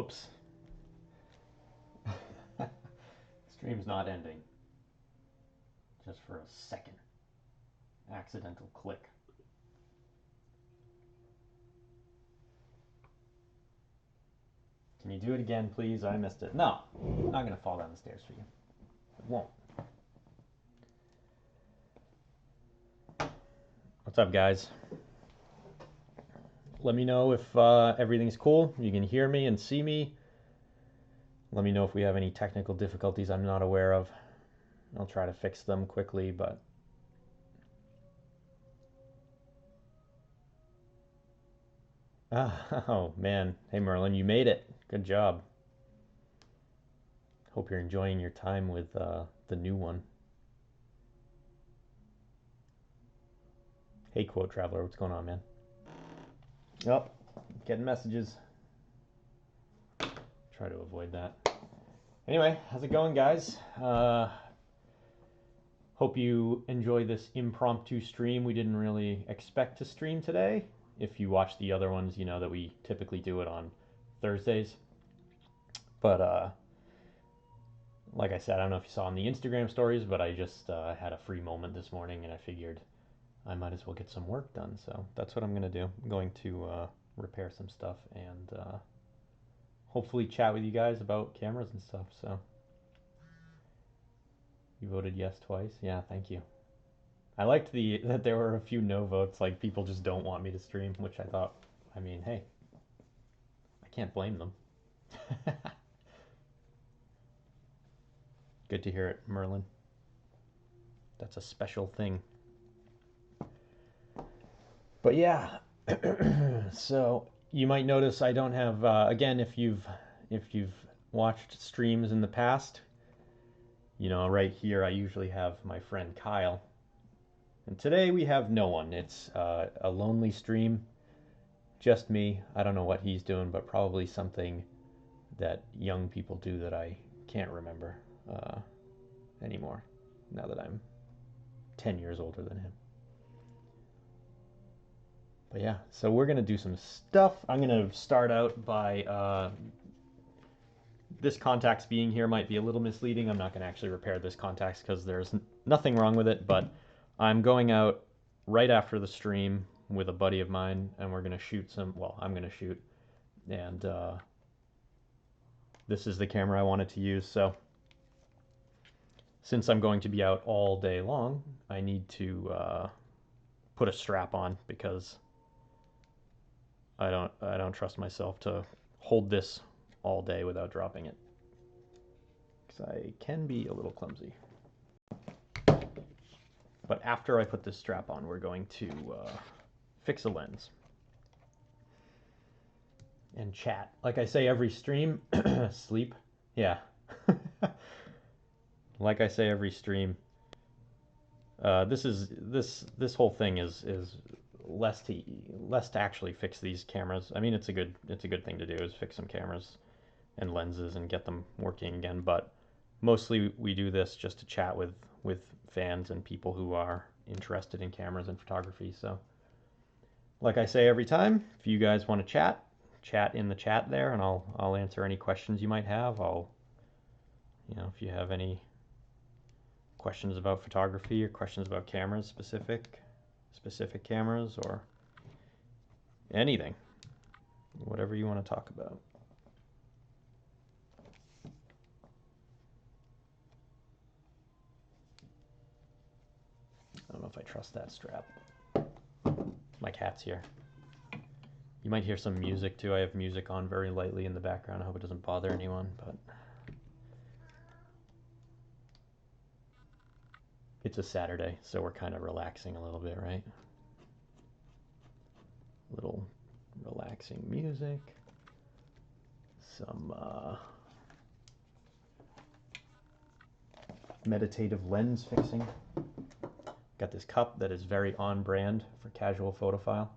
Whoops. Stream's not ending. Just for a second. Accidental click. Can you do it again, please? I missed it. No, I'm not going to fall down the stairs for you. It won't. What's up, guys? Let me know if everything's cool. You can hear me and see me. Let me know if we have any technical difficulties I'm not aware of. I'll try to fix them quickly, but... Oh, man. Hey, Merlin, you made it. Good job. Hope you're enjoying your time with the new one. Hey, Quote Traveler, what's going on, man? Oh, getting messages. Try to avoid that. Anyway, how's it going, guys? Hope you enjoy this impromptu stream. We didn't really expect to stream today. If you watch the other ones, you know that we typically do it on Thursdays. But like I said, I don't know if you saw in the Instagram stories, but I just had a free moment this morning and I figured I might as well get some work done. So that's what I'm going to do. I'm going to repair some stuff and hopefully chat with you guys about cameras and stuff. So you voted yes twice. Yeah, thank you. I liked that there were a few no votes, like people just don't want me to stream, which I thought, I mean, hey, I can't blame them. Good to hear it, Merlin. That's a special thing. But yeah, so you might notice I don't have, again, if you've watched streams in the past, you know, right here I usually have my friend Kyle. And today we have no one. It's a lonely stream, just me. I don't know what he's doing, but probably something that young people do that I can't remember anymore, now that I'm 10 years older than him. But yeah, so we're going to do some stuff. I'm going to start out by this contacts being here might be a little misleading. I'm not going to actually repair this contacts because there's nothing wrong with it, but I'm going out right after the stream with a buddy of mine, and we're going to shoot some, well, I'm going to shoot, and this is the camera I wanted to use. So since I'm going to be out all day long, I need to put a strap on because I don't trust myself to hold this all day without dropping it, because I can be a little clumsy. But after I put this strap on, we're going to fix a lens and chat. Like I say every stream, sleep. Yeah. Like I say every stream, this whole thing is less to actually fix these cameras. I mean, it's a good thing to do, is fix some cameras and lenses and get them working again, but mostly we do this just to chat with fans and people who are interested in cameras and photography. So like I say every time, if you guys want to chat in the chat there, and I'll answer any questions you might have. You know, if you have any questions about photography or questions about cameras, specific cameras, or anything, whatever you want to talk about. I don't know if I trust that strap. My cat's here. You might hear some music too. I have music on very lightly in the background. I hope it doesn't bother anyone, but it's a Saturday, so we're kind of relaxing a little bit, right? Little relaxing music. Some meditative lens fixing. Got this cup that is very on brand for casual photophile.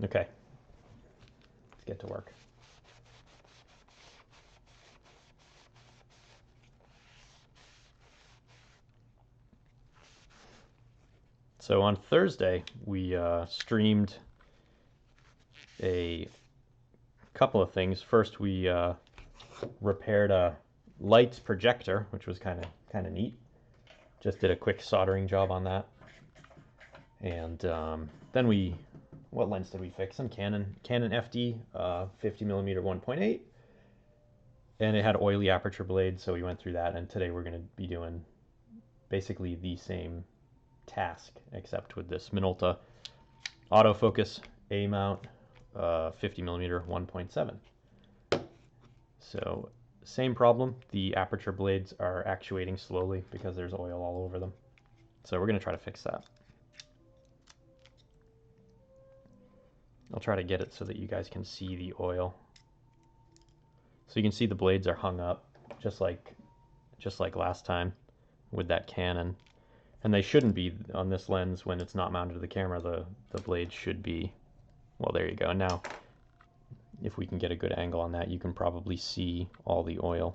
Okay, let's get to work. So on Thursday, we streamed a couple of things. First, we repaired a lights projector, which was kind of neat. Just did a quick soldering job on that. And then what lens did we fix? Some Canon FD 50mm 1.8, and it had oily aperture blades, so we went through that. And today we're going to be doing basically the same task, except with this Minolta autofocus A mount 50mm 1.7. So same problem. The aperture blades are actuating slowly because there's oil all over them. So we're going to try to fix that. I'll try to get it so that you guys can see the oil. So you can see the blades are hung up just like last time with that Canon. And they shouldn't be on this lens when it's not mounted to the camera. The blades should be, well, there you go. Now, if we can get a good angle on that, you can probably see all the oil.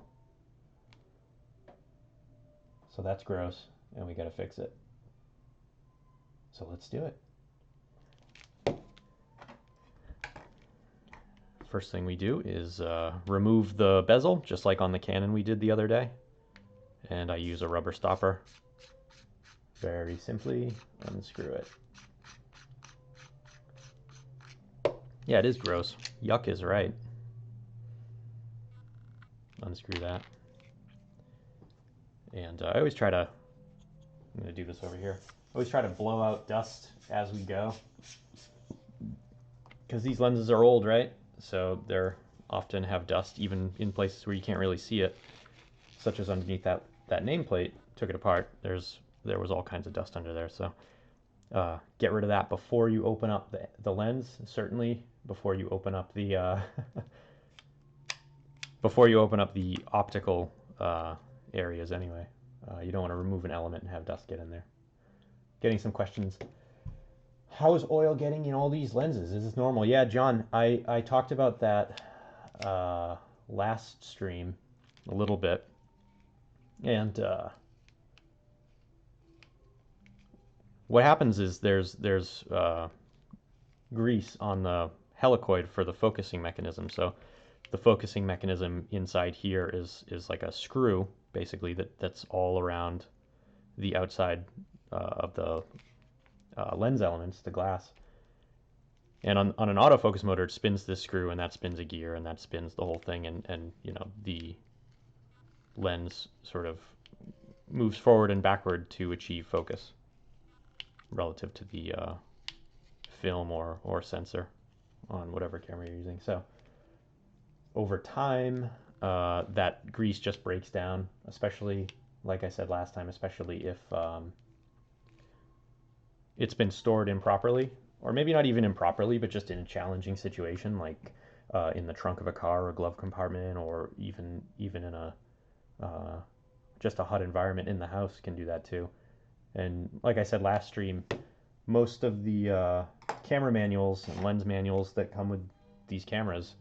So that's gross, and we got to fix it. So let's do it. First thing we do is remove the bezel, just like on the Canon we did the other day. And I use a rubber stopper. Very simply unscrew it. Yeah, it is gross. Yuck is right. Unscrew that. And I always try to, I'm going to do this over here. I always try to blow out dust as we go. Because these lenses are old, right? So they're often have dust even in places where you can't really see it, such as underneath that nameplate. Took it apart. There was all kinds of dust under there. So get rid of that before you open up the lens. Certainly before you open up the before you open up the optical areas. Anyway, you don't want to remove an element and have dust get in there. Getting some questions. How is oil getting in all these lenses? Is this normal? Yeah, John, I talked about that last stream a little bit. And what happens is there's grease on the helicoid for the focusing mechanism. So the focusing mechanism inside here is like a screw, basically, that's all around the outside of the lens elements, the glass. And on an autofocus motor, it spins this screw, and that spins a gear, and that spins the whole thing, and you know, the lens sort of moves forward and backward to achieve focus relative to the film or sensor on whatever camera you're using. So over time, that grease just breaks down, especially, like I said last time, especially if it's been stored improperly, or maybe not even improperly, but just in a challenging situation, like in the trunk of a car or glove compartment, or even in a just a hot environment in the house can do that too. And like I said last stream, most of the camera manuals and lens manuals that come with these cameras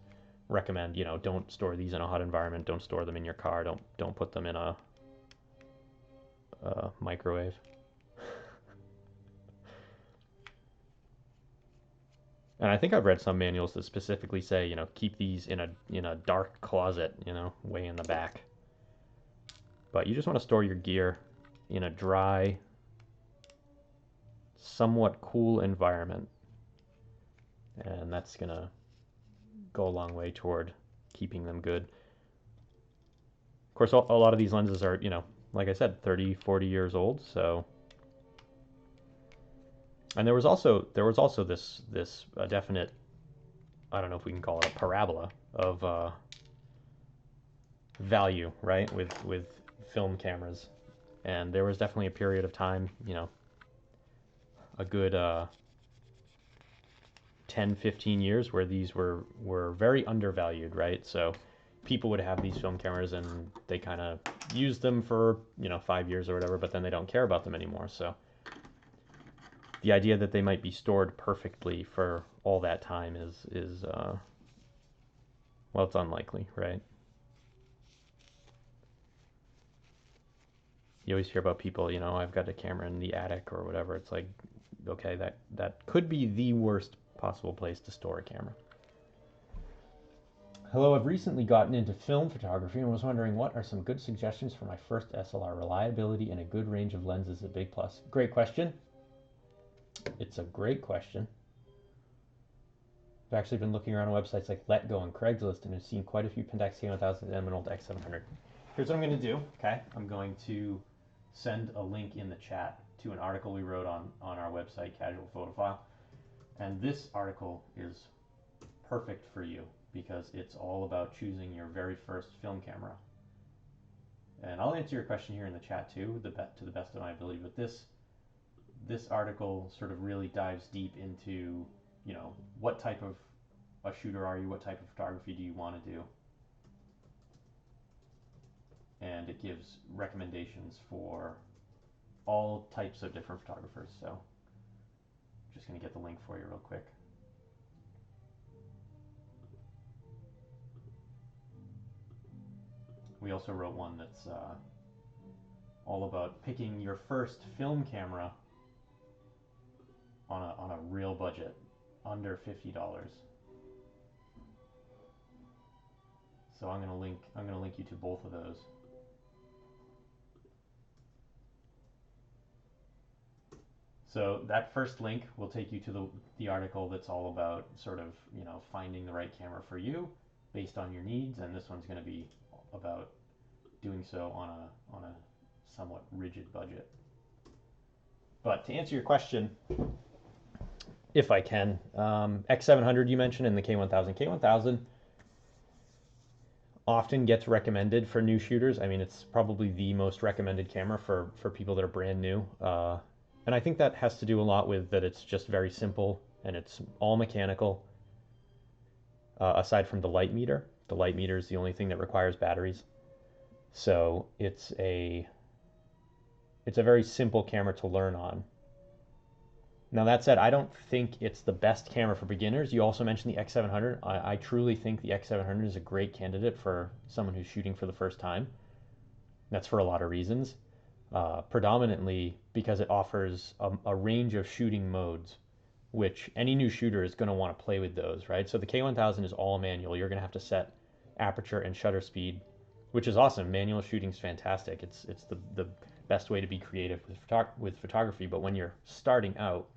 recommend, you know, don't store these in a hot environment, don't store them in your car, don't put them in a microwave. And I think I've read some manuals that specifically say, you know, keep these in a dark closet, you know, way in the back. But you just want to store your gear in a dry, somewhat cool environment. And that's going to go a long way toward keeping them good. Of course, a lot of these lenses are, you know, like I said, 30, 40 years old, so. And there was also this definite, I don't know if we can call it a parabola of value, right, with film cameras. And there was definitely a period of time, you know, a good 10, 15 years where these were very undervalued, right? So people would have these film cameras and they kind of use them for, you know, 5 years or whatever, but then they don't care about them anymore. So the idea that they might be stored perfectly for all that time is well, it's unlikely, right? You always hear about people, you know, I've got a camera in the attic or whatever. It's like, Okay, that could be the worst possible place to store a camera. Hello, I've recently gotten into film photography and was wondering what are some good suggestions for my first SLR. Reliability and a good range of lenses is a big plus. Great question. It's a great question. I've actually been looking around on websites like Letgo and Craigslist and have seen quite a few Pentax K1000 and Minolta X700. Here's what I'm going to do, okay? I'm going to send a link in the chat to an article we wrote on our website, Casual Photophile. And this article is perfect for you because it's all about choosing your very first film camera. And I'll answer your question here in the chat too, to the best of my ability. But this article sort of really dives deep into, you know, what type of a shooter are you? What type of photography do you want to do? And it gives recommendations for all types of different photographers. So I'm just going to get the link for you real quick. We also wrote one that's all about picking your first film camera on a real budget, under $50. So I'm gonna link you to both of those. So that first link will take you to the article that's all about sort of, you know, finding the right camera for you based on your needs, and this one's going to be about doing so on a somewhat rigid budget. But to answer your question, if I can, X700 you mentioned and the K1000. K1000 often gets recommended for new shooters. I mean, it's probably the most recommended camera for people that are brand new. And I think that has to do a lot with that it's just very simple and it's all mechanical, aside from the light meter. The light meter is the only thing that requires batteries. So it's a very simple camera to learn on. Now that said, I don't think it's the best camera for beginners. You also mentioned the X700. I truly think the X700 is a great candidate for someone who's shooting for the first time. That's for a lot of reasons. Predominantly because it offers a range of shooting modes, which any new shooter is going to want to play with those, right? So the K1000 is all manual. You're going to have to set aperture and shutter speed, which is awesome. Manual shooting is fantastic. It's the best way to be creative with photography. But when you're starting out,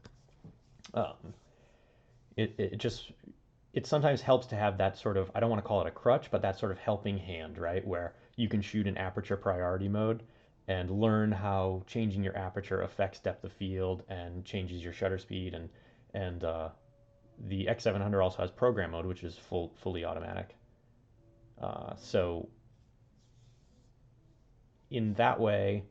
it sometimes helps to have that sort of, I don't want to call it a crutch, but that sort of helping hand, right? Where you can shoot in aperture priority mode and learn how changing your aperture affects depth of field and changes your shutter speed. And the X700 also has program mode, which is fully automatic. So in that way,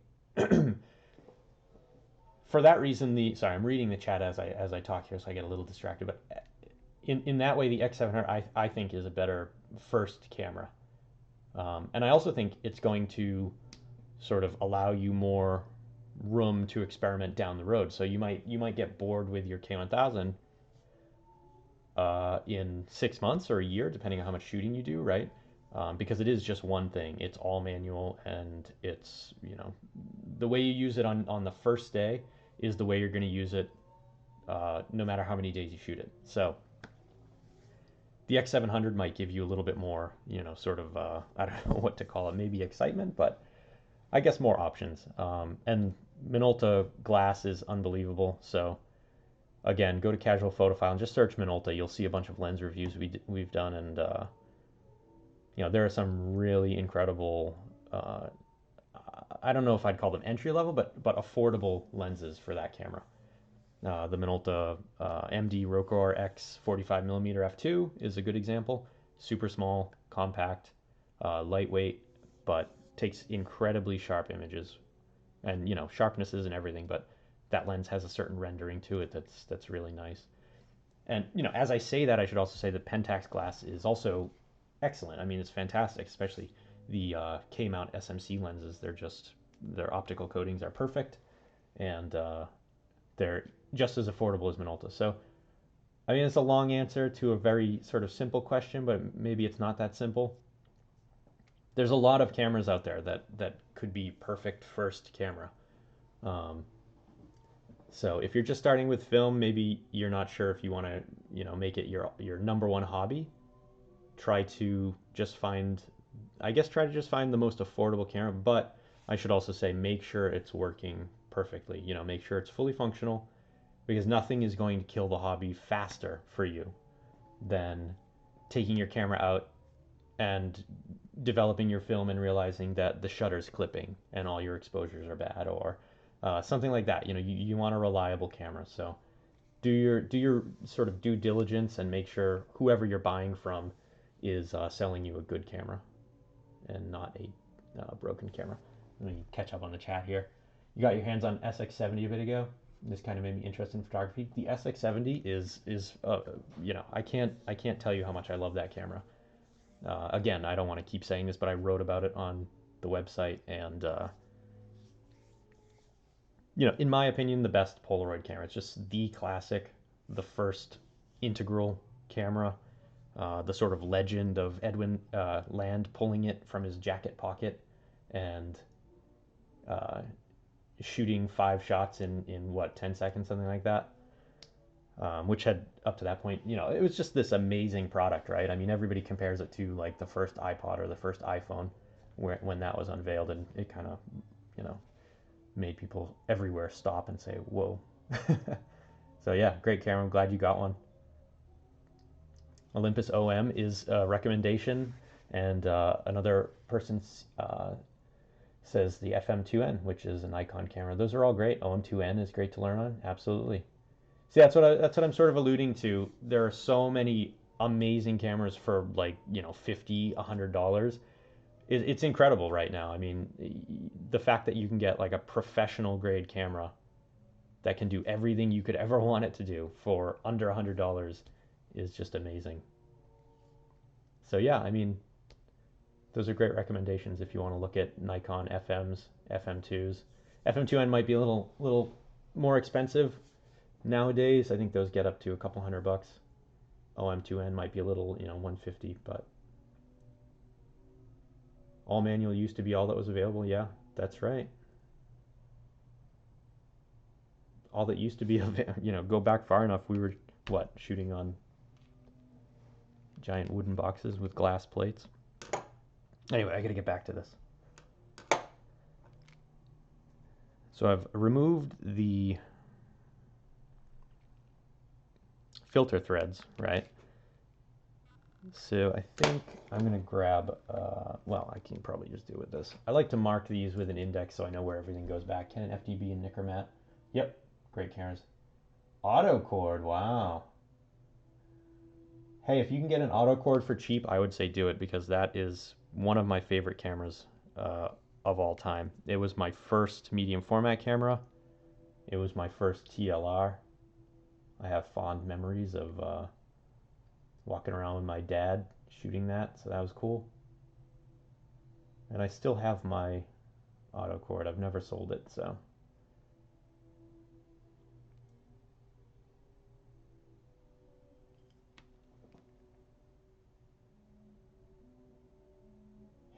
for that reason, sorry, I'm reading the chat as I talk here, so I get a little distracted. But in that way, the X700 I think is a better first camera, and I also think it's going to sort of allow you more room to experiment down the road. So you might get bored with your K1000 in 6 months or a year, depending on how much shooting you do, right? Because it is just one thing. It's all manual, and it's, you know, the way you use it on the first day is the way you're going to use it no matter how many days you shoot it. So the X700 might give you a little bit more, you know, sort of, I don't know what to call it, maybe excitement, but I guess more options. And Minolta glass is unbelievable. So again, go to Casual Photophile and just search Minolta. You'll see a bunch of lens reviews we've done, and you know, there are some really incredible, I don't know if I'd call them entry level, but affordable lenses for that camera. The Minolta MD Rokkor X 45mm f2 is a good example. Super small, compact, lightweight, but takes incredibly sharp images. And, you know, sharpness isn't everything, but that lens has a certain rendering to it that's really nice. And, you know, as I say that, I should also say that Pentax glass is also excellent. I mean, it's fantastic, especially the K-mount SMC lenses. Their optical coatings are perfect, and they're just as affordable as Minolta. So, I mean, it's a long answer to a very sort of simple question, but maybe it's not that simple. There's a lot of cameras out there that could be perfect first camera. So if you're just starting with film, maybe you're not sure if you want to, make it your number one hobby. Try to just find, I guess, try to just find the most affordable camera. But I should also say, make sure it's working perfectly. Make sure it's fully functional, because nothing is going to kill the hobby faster for you than taking your camera out and developing your film and realizing that the shutter's clipping and all your exposures are bad, or something like that. You want a reliable camera, so do your sort of due diligence and make sure whoever you're buying from is selling you a good camera and not a broken camera. Let me catch up on the chat here. You got your hands on SX70 a bit ago. This kind of made me interested in photography. The SX70 is I can't tell you how much I love that camera. Again, I don't want to keep saying this, but I wrote about it on the website, and in my opinion, the best Polaroid camera. It's just the classic, the first integral camera, the sort of legend of Edwin Land pulling it from his jacket pocket and uh, shooting 5 shots in what, 10 seconds, something like that. Which had, up to that point, it was just this amazing product, right? I mean, everybody compares it to like the first iPod or the first iPhone, when that was unveiled, and it kind of, you know, made people everywhere stop and say, "Whoa!" So yeah, great camera. I'm glad you got one. Olympus OM is a recommendation, and another person says the FM2N, which is a Nikon camera. Those are all great. OM2N is great to learn on. Absolutely. See, that's what I'm sort of alluding to. There are so many amazing cameras for, like, $50, $100. It's incredible right now. I mean, the fact that you can get like a professional grade camera that can do everything you could ever want it to do for under $100 is just amazing. So yeah, I mean, those are great recommendations if you want to look at Nikon FMs, FM2s. FM2N might be a little more expensive nowadays. I think those get up to a couple $100. OM2N might be a little, 150, but all manual used to be all that was available. Yeah, that's right. All that used to be, go back far enough, we were, what, shooting on giant wooden boxes with glass plates. Anyway, I gotta get back to this. So I've removed the filter threads, right? So I think I'm gonna grab, well, I can probably just do it with this. I like to mark these with an index so I know where everything goes back. Canon FDB and Nikkormat. Yep, great cameras. Auto cord, wow. Hey, if you can get an auto cord for cheap, I would say do it, because that is one of my favorite cameras of all time. It was my first medium format camera. It was my first TLR. I have fond memories of walking around with my dad shooting that, so that was cool. And I still have my auto cord. I've never sold it, so.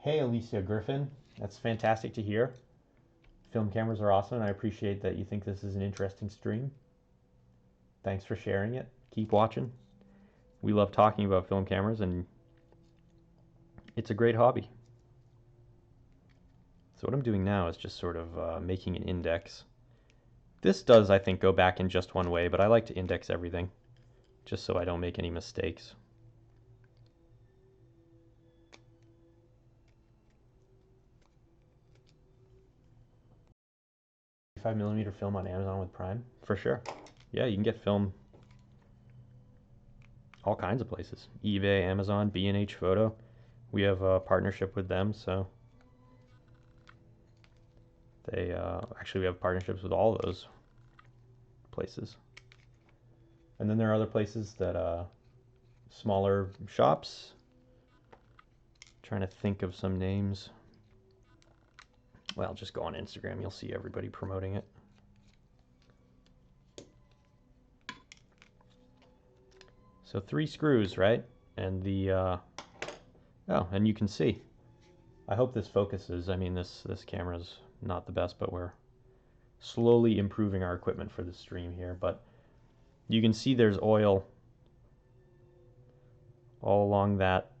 Hey, Alicia Griffin. That's fantastic to hear. Film cameras are awesome, and I appreciate that you think this is an interesting stream. Thanks for sharing it. Keep watching. We love talking about film cameras, and it's a great hobby. So what I'm doing now is just sort of making an index. This does, I think, go back in just one way, but I like to index everything, just so I don't make any mistakes. 5mm film on Amazon with Prime? For sure. Yeah, you can get film all kinds of places. eBay, Amazon, B&H Photo. We have a partnership with them, so they actually, we have partnerships with all of those places. And then there are other places that smaller shops. Trying to think of some names. Well, just go on Instagram, you'll see everybody promoting it. So 3 screws, right? And the oh, and you can see. I hope this focuses. I mean, this camera's not the best, but we're slowly improving our equipment for the stream here, but you can see there's oil all along that.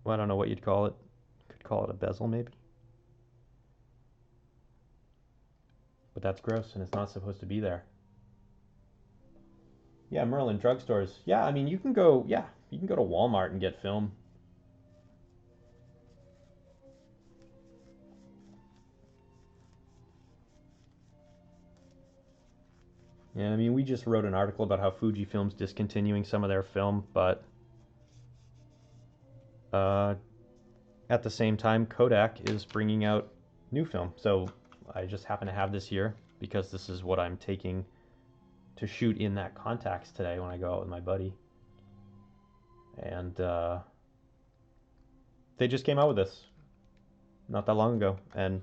Well, I don't know what you'd call it. Could call it a bezel maybe. But that's gross and it's not supposed to be there. Yeah, Merlin drugstores. Yeah, I mean you can go to Walmart and get film. Yeah, I mean we just wrote an article about how Fujifilm's discontinuing some of their film, but at the same time Kodak is bringing out new film. So I just happen to have this here because this is what I'm taking to shoot in that contacts today when I go out with my buddy. And they just came out with this not that long ago, and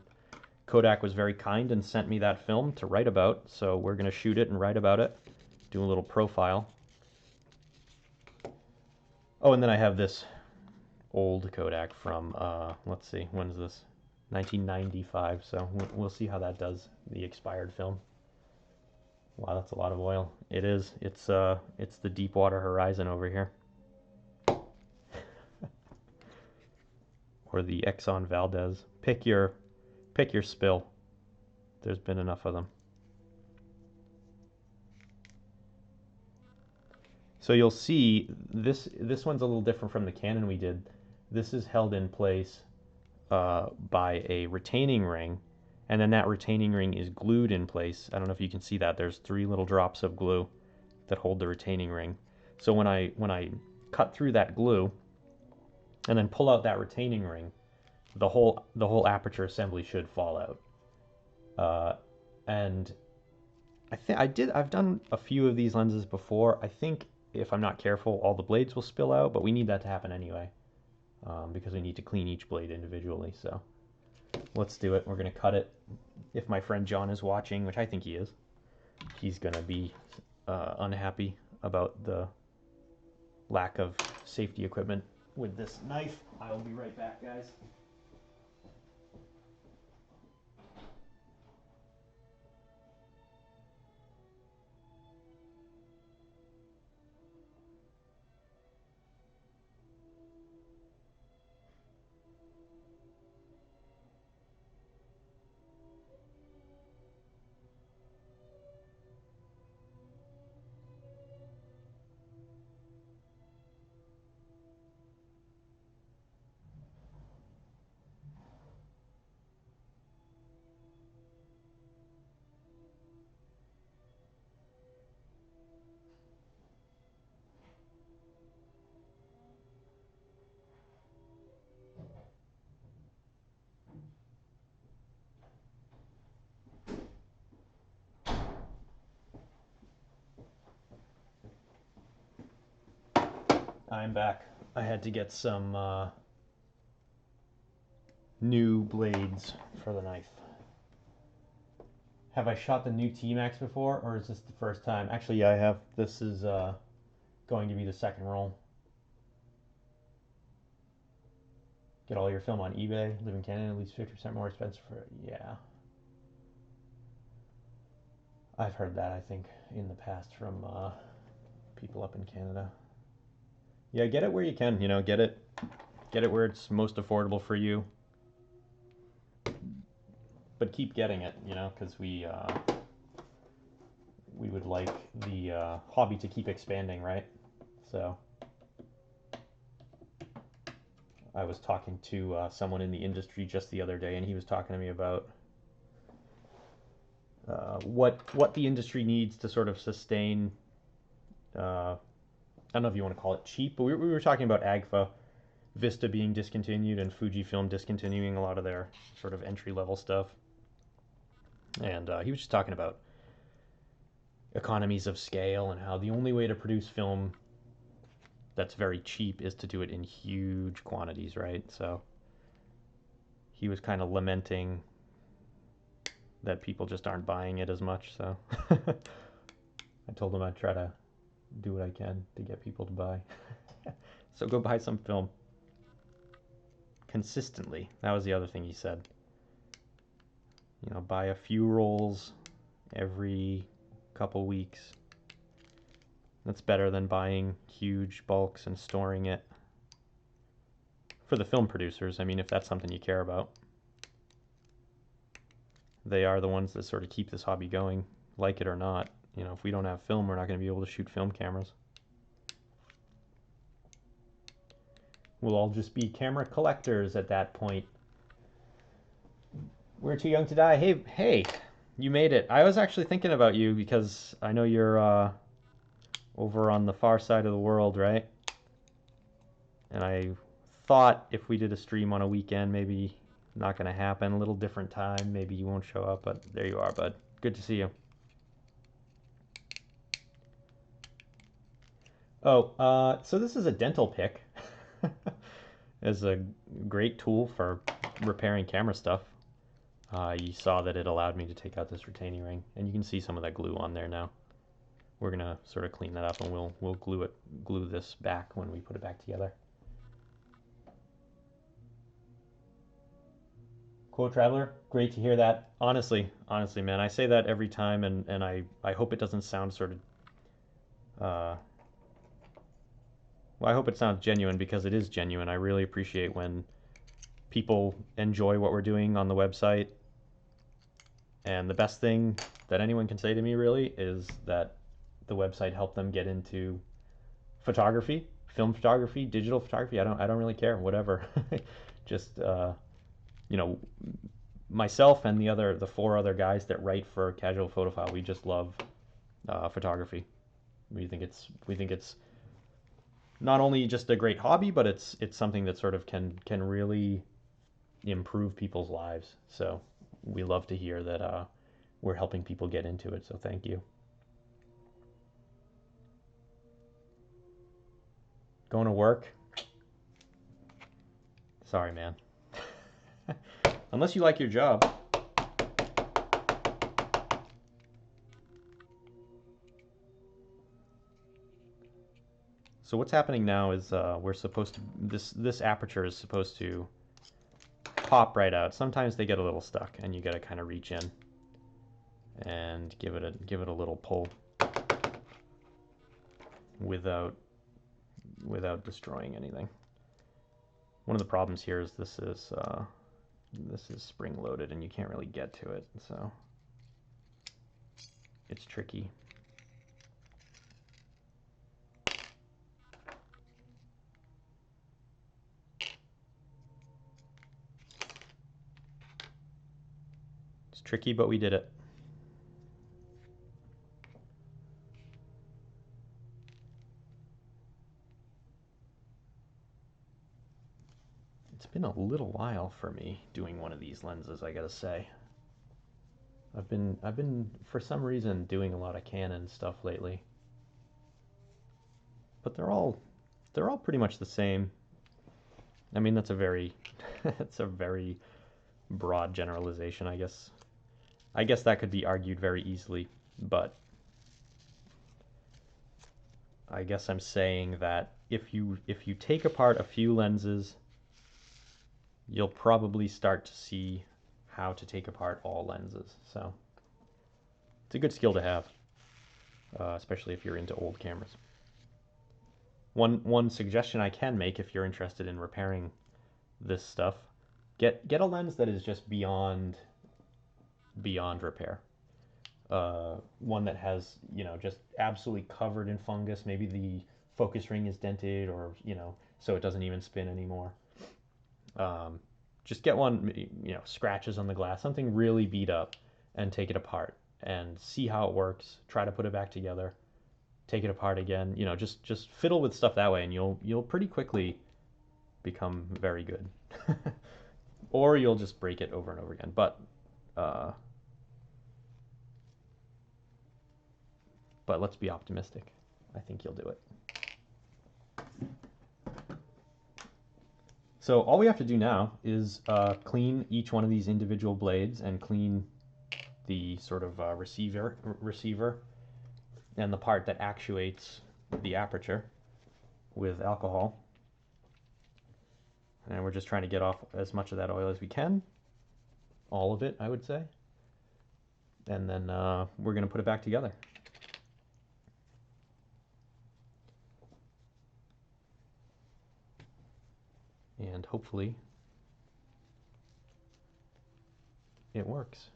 Kodak was very kind and sent me that film to write about, so we're going to shoot it and write about it, do a little profile. Oh, and then I have this old Kodak from, let's see, when's this? 1995, so we'll see how that does, the expired film. Wow, that's a lot of oil. It is. It's the Deepwater Horizon over here. Or the Exxon Valdez. Pick your spill. There's been enough of them. So you'll see this one's a little different from the Canon we did. This is held in place by a retaining ring, and then that retaining ring is glued in place. I don't know if you can see that. There's 3 little drops of glue that hold the retaining ring. So when I cut through that glue and then pull out that retaining ring, the whole aperture assembly should fall out. And I've done a few of these lenses before. I think if I'm not careful, all the blades will spill out, but we need that to happen anyway, because we need to clean each blade individually. So let's do it. We're gonna cut it. If my friend John is watching, which I think he is, he's gonna be unhappy about the lack of safety equipment with this knife. I will be right back, guys. I'm back. I had to get some new blades for the knife. Have I shot the new T-Max before, or is this the first time? Actually, yeah, I have. This is going to be the second roll. Get all your film on eBay. Live in Canada, at least 50% more expensive for it. Yeah. I've heard that, I think, in the past from people up in Canada. Yeah, get it where you can, get it where it's most affordable for you. But keep getting it, because we would like the hobby to keep expanding, right? So I was talking to someone in the industry just the other day, and he was talking to me about what the industry needs to sort of sustain. I don't know if you want to call it cheap, but we were talking about AGFA, Vista being discontinued, and Fujifilm discontinuing a lot of their sort of entry-level stuff. And he was just talking about economies of scale and how the only way to produce film that's very cheap is to do it in huge quantities, right? So he was kind of lamenting that people just aren't buying it as much. So I told him I'd try to do what I can to get people to buy. So go buy some film consistently. That was the other thing he said. You know, buy a few rolls every couple weeks. That's better than buying huge bulks and storing it. For the film producers, I mean, if that's something you care about. They are the ones that sort of keep this hobby going, like it or not. You know, if we don't have film, we're not going to be able to shoot film cameras. We'll all just be camera collectors at that point. We're too young to die. Hey, you made it. I was actually thinking about you because I know you're over on the far side of the world, right? And I thought if we did a stream on a weekend, maybe not going to happen. A little different time. Maybe you won't show up, but there you are, bud. Good to see you. Oh, so this is a dental pick. It's a great tool for repairing camera stuff. You saw that it allowed me to take out this retaining ring, and you can see some of that glue on there now. We're gonna sort of clean that up, and we'll glue this back when we put it back together. Cool, Traveler. Great to hear that. Honestly, man, I say that every time, and I hope it doesn't sound sort of well, I hope it sounds genuine because it is genuine. I really appreciate when people enjoy what we're doing on the website. And the best thing that anyone can say to me really is that the website helped them get into photography, film photography, digital photography. I don't really care, whatever. Just you know, myself and the four other guys that write for Casual Photophile, we just love photography. We think it's not only just a great hobby, but it's something that sort of can really improve people's lives. So we love to hear that we're helping people get into it. So thank you. Going to work? Sorry, man. Unless you like your job. So what's happening now is we're supposed to this aperture is supposed to pop right out. Sometimes they get a little stuck, and you got to kind of reach in and give it a little pull without destroying anything. One of the problems here is this is spring loaded, and you can't really get to it, so it's tricky. It's tricky, but we did it. It's been a little while for me doing one of these lenses, I gotta say. I've been for some reason doing a lot of Canon stuff lately, but they're all pretty much the same. I mean, that's a very that's a very broad generalization, I guess. I guess that could be argued very easily, but I guess I'm saying that if you take apart a few lenses, you'll probably start to see how to take apart all lenses. So it's a good skill to have, especially if you're into old cameras. One suggestion I can make if you're interested in repairing this stuff, get a lens that is just beyond repair. One that has, you know, just absolutely covered in fungus. Maybe the focus ring is dented, or, you know, so it doesn't even spin anymore. Just get one, you know, scratches on the glass, something really beat up, and take it apart and see how it works. Try to put it back together. Take it apart again. You know, just fiddle with stuff that way, and you'll pretty quickly become very good. Or you'll just break it over and over again. But let's be optimistic. I think you'll do it. So all we have to do now is clean each one of these individual blades and clean the sort of receiver and the part that actuates the aperture with alcohol. And we're just trying to get off as much of that oil as we can. All of it, I would say. and then we're gonna put it back together. And hopefully it works.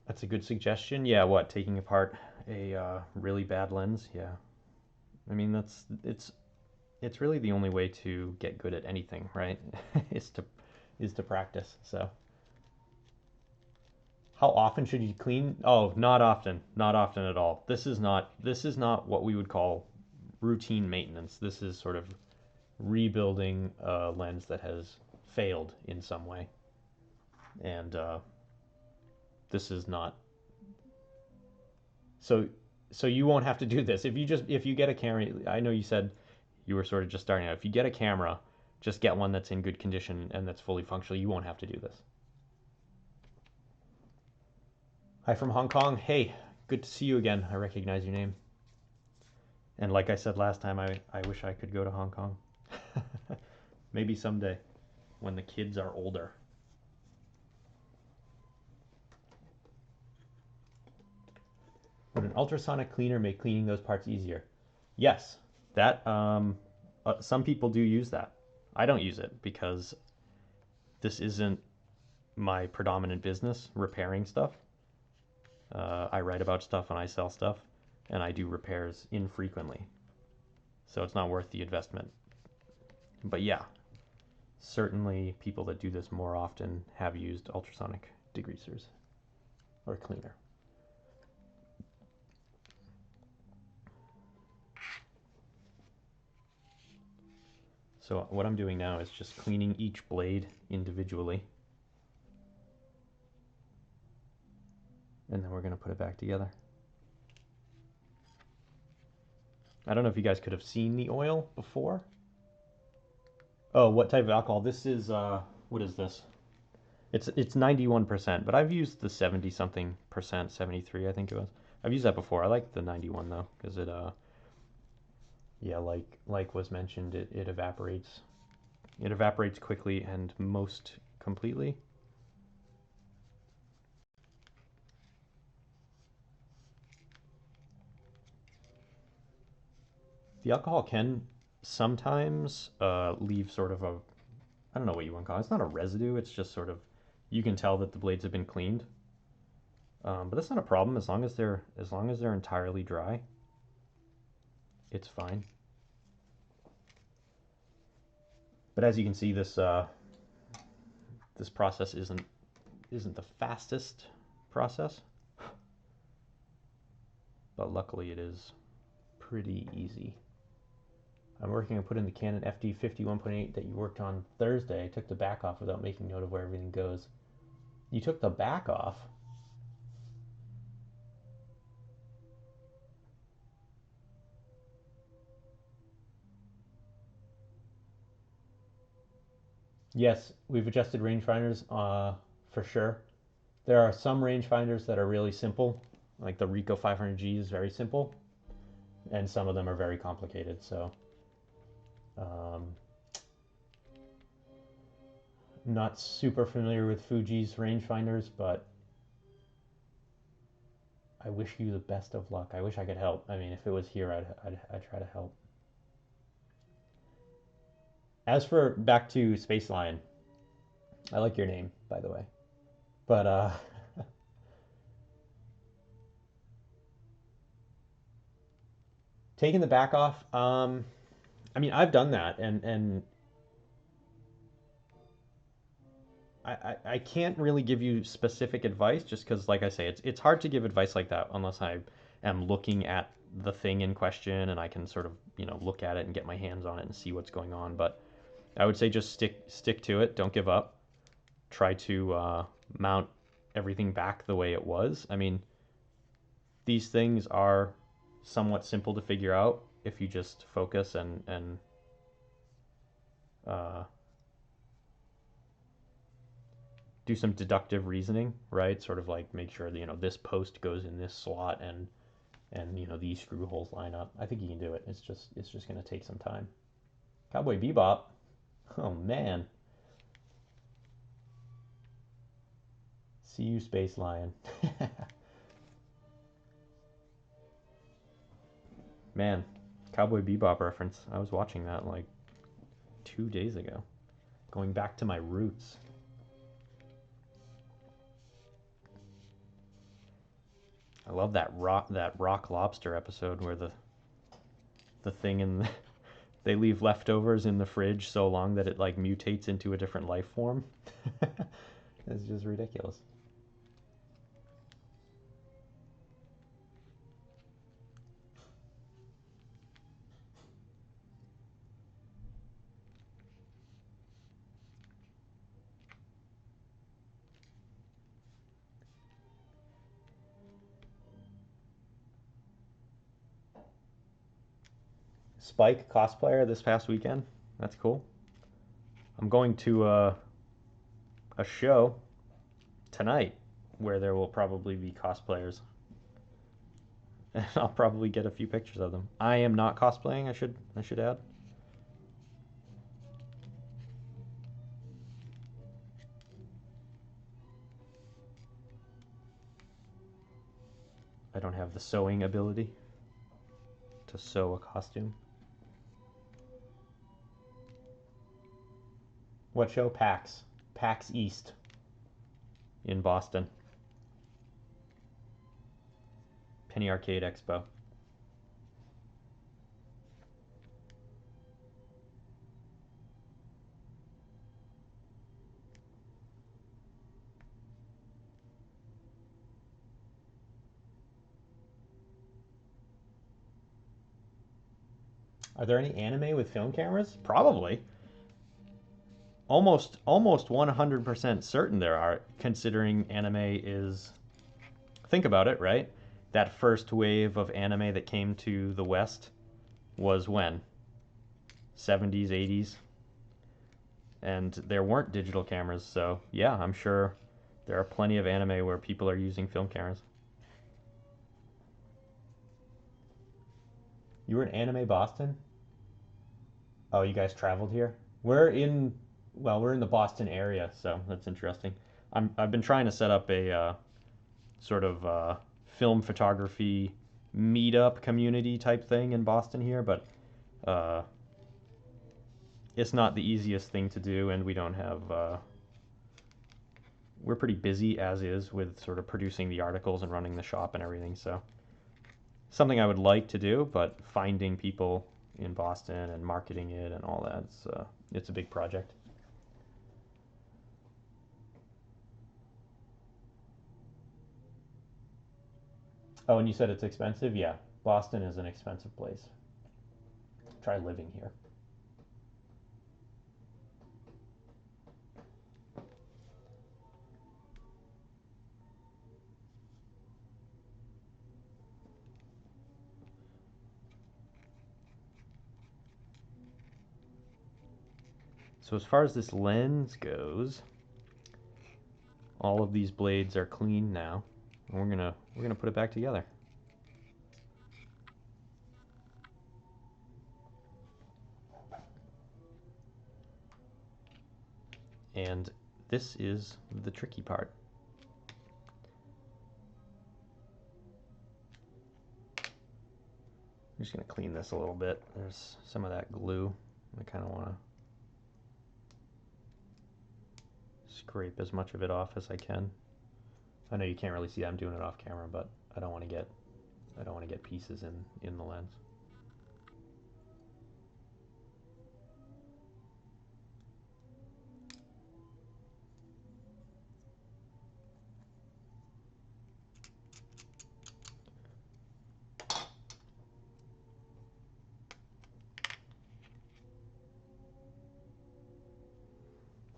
That's a good suggestion. Yeah, what, taking apart a really bad lens? Yeah. I mean, it's really the only way to get good at anything, right? is to practice. So, how often should you clean? Oh, not often. Not often at all. This is not what we would call routine maintenance. This is sort of rebuilding a lens that has failed in some way. And this is not so so you won't have to do this if you get a camera. I know you said you were sort of just starting out. If you get a camera, just get one that's in good condition and that's fully functional. You won't have to do this. Hi from Hong Kong. Hey, good to see you again. I recognize your name. And like I said last time, I wish I could go to Hong Kong. Maybe someday when the kids are older. Would an ultrasonic cleaner make cleaning those parts easier? Yes, that some people do use that. I don't use it because this isn't my predominant business, repairing stuff. I write about stuff and I sell stuff, and I do repairs infrequently, so it's not worth the investment. But yeah, certainly people that do this more often have used ultrasonic degreasers or cleaner. So what I'm doing now is just cleaning each blade individually, and then we're going to put it back together. I don't know if you guys could have seen the oil before. Oh, what type of alcohol? This is what is this? It's 91%, but I've used the 70 something percent, 73 I think it was. I've used that before. I like the 91 though, because it yeah, like was mentioned, it evaporates. It evaporates quickly and most completely. The alcohol can sometimes leave sort of a, I don't know what you want to call it. It's not a residue. It's just sort of, you can tell that the blades have been cleaned. But that's not a problem as long as they're entirely dry. It's fine. But as you can see, this process isn't the fastest process, but luckily it is pretty easy. I'm working on putting the Canon FD 51.8 that you worked on Thursday. I took the back off without making note of where everything goes. You took the back off? Yes, we've adjusted rangefinders for sure. There are some rangefinders that are really simple, like the Ricoh 500G is very simple, and some of them are very complicated. So, um, not super familiar with Fuji's rangefinders, but I wish you the best of luck. I wish I could help. I mean, if it was here, I'd try to help. As for back to Space Lion, I like your name, by the way. But taking the back off, I mean, I've done that, and I can't really give you specific advice just because, like I say, it's hard to give advice like that unless I am looking at the thing in question and I can sort of look at it and get my hands on it and see what's going on. But I would say just stick to it. Don't give up. Try to mount everything back the way it was. I mean, these things are somewhat simple to figure out if you just focus and uh, do some deductive reasoning, right? Sort of like make sure that this post goes in this slot and these screw holes line up. I think you can do it. It's just going to take some time. Cowboy Bebop. Oh man. See you, Space Lion. Man, Cowboy Bebop reference. I was watching that like 2 days ago. Going back to my roots. I love that rock lobster episode where the thing in the, they leave leftovers in the fridge so long that it like mutates into a different life form. It's just ridiculous. Spike cosplayer this past weekend. That's cool. I'm going to a show tonight where there will probably be cosplayers. And I'll probably get a few pictures of them. I am not cosplaying, I should add. I don't have the sewing ability to sew a costume. What show? PAX. PAX East in Boston. Penny Arcade Expo. Are there any anime with film cameras? Probably. Almost 100% certain there are, considering anime is, think about it, right? That first wave of anime that came to the West was when? 70s, 80s, and there weren't digital cameras, so yeah, I'm sure there are plenty of anime where people are using film cameras. You were in Anime Boston? Oh, you guys traveled here? We're in the Boston area, so that's interesting. I've been trying to set up a sort of film photography meetup community type thing in Boston here, but uh, it's not the easiest thing to do, and we don't have. We're pretty busy as is with sort of producing the articles and running the shop and everything, so something I would like to do, but finding people in Boston and marketing it and all that, it's a big project. Oh, and you said it's expensive? Yeah, Boston is an expensive place. Try living here. So as far as this lens goes, all of these blades are clean now. And we're gonna put it back together. And this is the tricky part. I'm just gonna clean this a little bit. There's some of that glue. I kind of want to scrape as much of it off as I can. I know you can't really see that I'm doing it off camera, but I don't want to get pieces in the lens.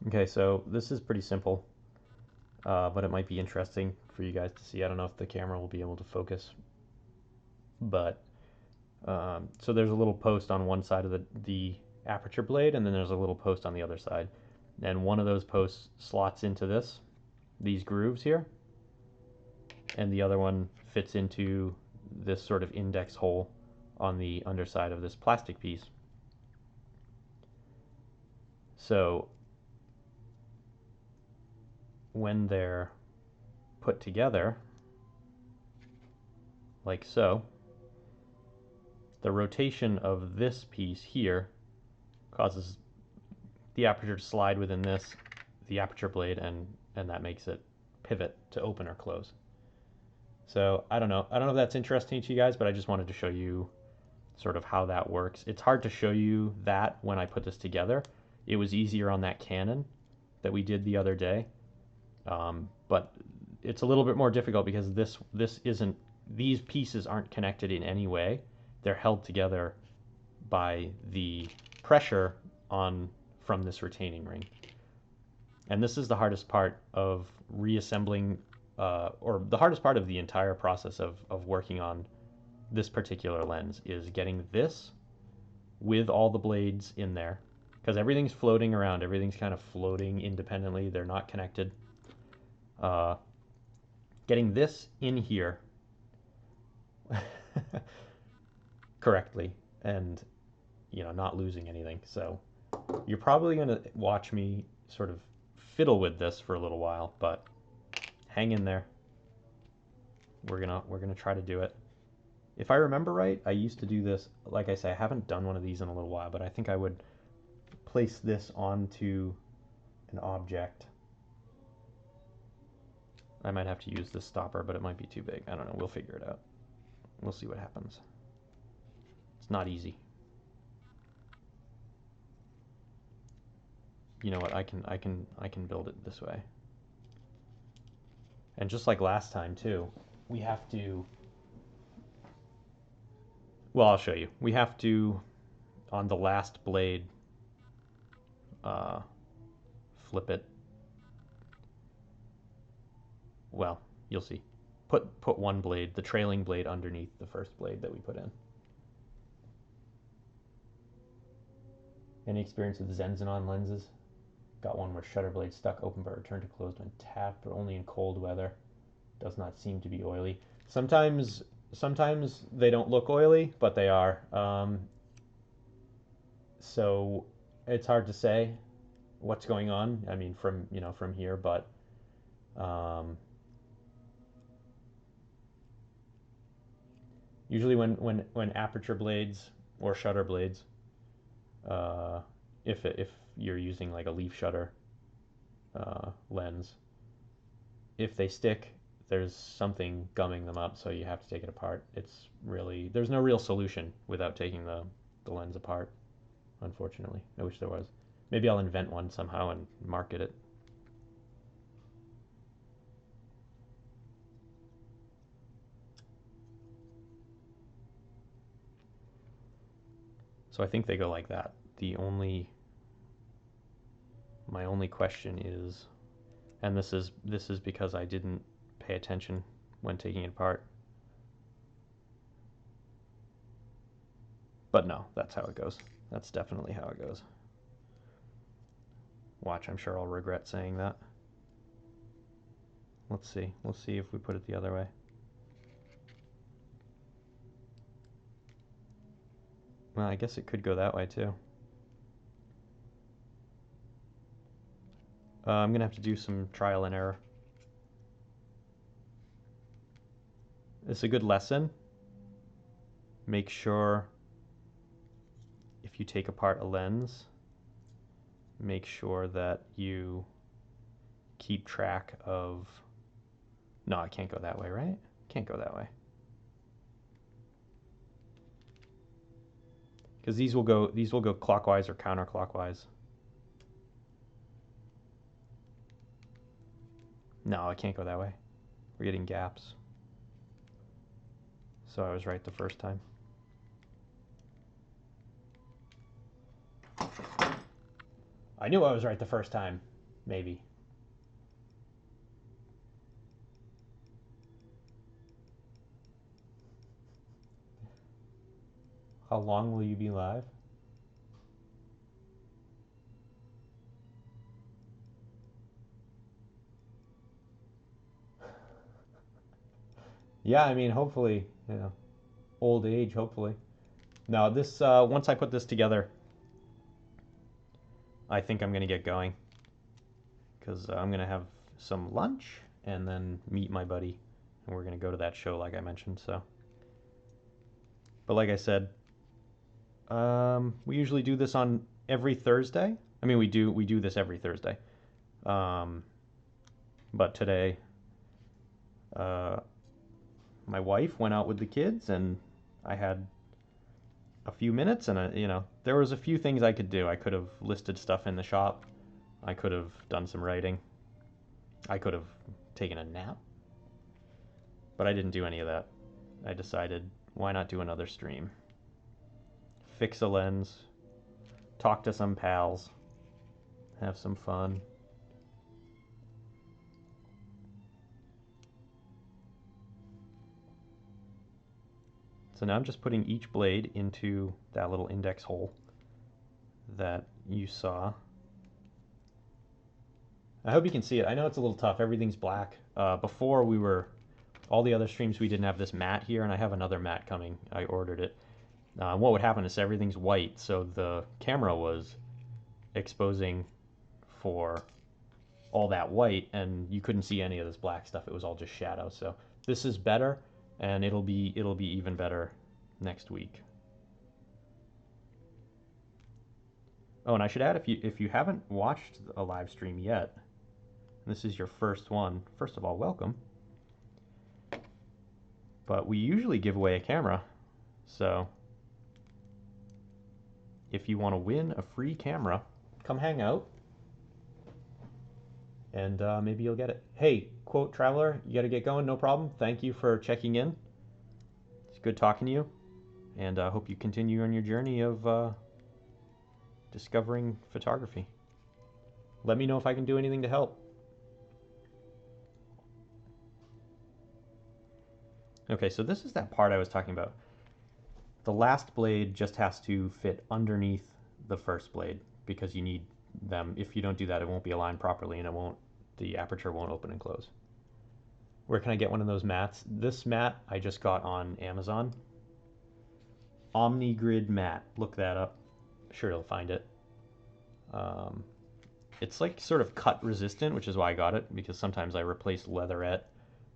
Okay, so this is pretty simple, but it might be interesting for you guys to see. I don't know if the camera will be able to focus, but so there's a little post on one side of the aperture blade, and then there's a little post on the other side. And one of those posts slots into these grooves here, and the other one fits into this sort of index hole on the underside of this plastic piece. So when they're put together, like so, the rotation of this piece here causes the aperture to slide within this, the aperture blade, and that makes it pivot to open or close. So I don't know if that's interesting to you guys, but I just wanted to show you sort of how that works. It's hard to show you that when I put this together. It was easier on that Canon that we did the other day, but it's a little bit more difficult because these pieces aren't connected in any way. They're held together by the pressure from this retaining ring. And this is the hardest part of reassembling, or the hardest part of the entire process of working on this particular lens, is getting this with all the blades in there, because everything's floating around, everything's kind of floating independently, they're not connected. Getting this in here correctly and not losing anything. So you're probably going to watch me sort of fiddle with this for a little while, but hang in there. We're gonna try to do it. If I remember right, I used to do this, like I say, I haven't done one of these in a little while, but I think I would place this onto an object. I might have to use this stopper, but it might be too big. I don't know, we'll figure it out. We'll see what happens. It's not easy. You know what, I can build it this way. And just like last time too, we have to, well, I'll show you. We have to, on the last blade, flip it. Well, you'll see. Put one blade, the trailing blade, underneath the first blade that we put in. Any experience with Zenzinon lenses? Got one where shutter blade stuck open but returned to closed when tapped, but only in cold weather. Does not seem to be oily. Sometimes they don't look oily, but they are. So it's hard to say what's going on. I mean, from here, but usually when aperture blades or shutter blades, if you're using like a leaf shutter lens, if they stick, there's something gumming them up, so you have to take it apart. It's really, there's no real solution without taking the lens apart, unfortunately. I wish there was. Maybe I'll invent one somehow and market it. So I think they go like that. My only question is, and this is because I didn't pay attention when taking it apart. But no, that's how it goes. That's definitely how it goes. Watch, I'm sure I'll regret saying that. Let's see. We'll see if we put it the other way. Well, I guess it could go that way too. I'm going to have to do some trial and error. It's a good lesson. Make sure if you take apart a lens, make sure that you keep track of... No, I can't go that way, right? Can't go that way. Because these will go clockwise or counterclockwise. No, I can't go that way. We're getting gaps. So I was right the first time. I knew I was right the first time. Maybe. How long will you be live? Yeah, I mean, hopefully, old age, hopefully. Now, this, once I put this together, I think I'm going to get going. Because I'm going to have some lunch, and then meet my buddy, and we're gonna go to that show like I mentioned. So, but like I said, we usually do this on every Thursday. I mean, we do this every Thursday. Um, but today, uh, my wife went out with the kids, and I had a few minutes, and there was a few things I could do. I could have listed stuff in the shop. I could have done some writing. I could have taken a nap, but I didn't do any of that. I decided, why not do another stream? Fix a lens, talk to some pals, have some fun. So now I'm just putting each blade into that little index hole that you saw. I hope you can see it. I know it's a little tough. Everything's black. Before all the other streams we didn't have this mat here, and I have another mat coming. I ordered it. What would happen is everything's white, so the camera was exposing for all that white, and you couldn't see any of this black stuff. It was all just shadow. So this is better, and it'll be even better next week. Oh, and I should add, if you haven't watched a live stream yet, this is your first one, first of all, welcome. But we usually give away a camera, so if you want to win a free camera, come hang out, and maybe you'll get it. Hey, quote traveler, you got to get going, no problem. Thank you for checking in. It's good talking to you, and I hope you continue on your journey of discovering photography. Let me know if I can do anything to help. Okay, so this is that part I was talking about. The last blade just has to fit underneath the first blade because you need them. If you don't do that, it won't be aligned properly, and the aperture won't open and close. Where can I get one of those mats? This mat I just got on Amazon. OmniGrid mat. Look that up. I'm sure you'll find it. It's like sort of cut resistant, which is why I got it, because sometimes I replace leatherette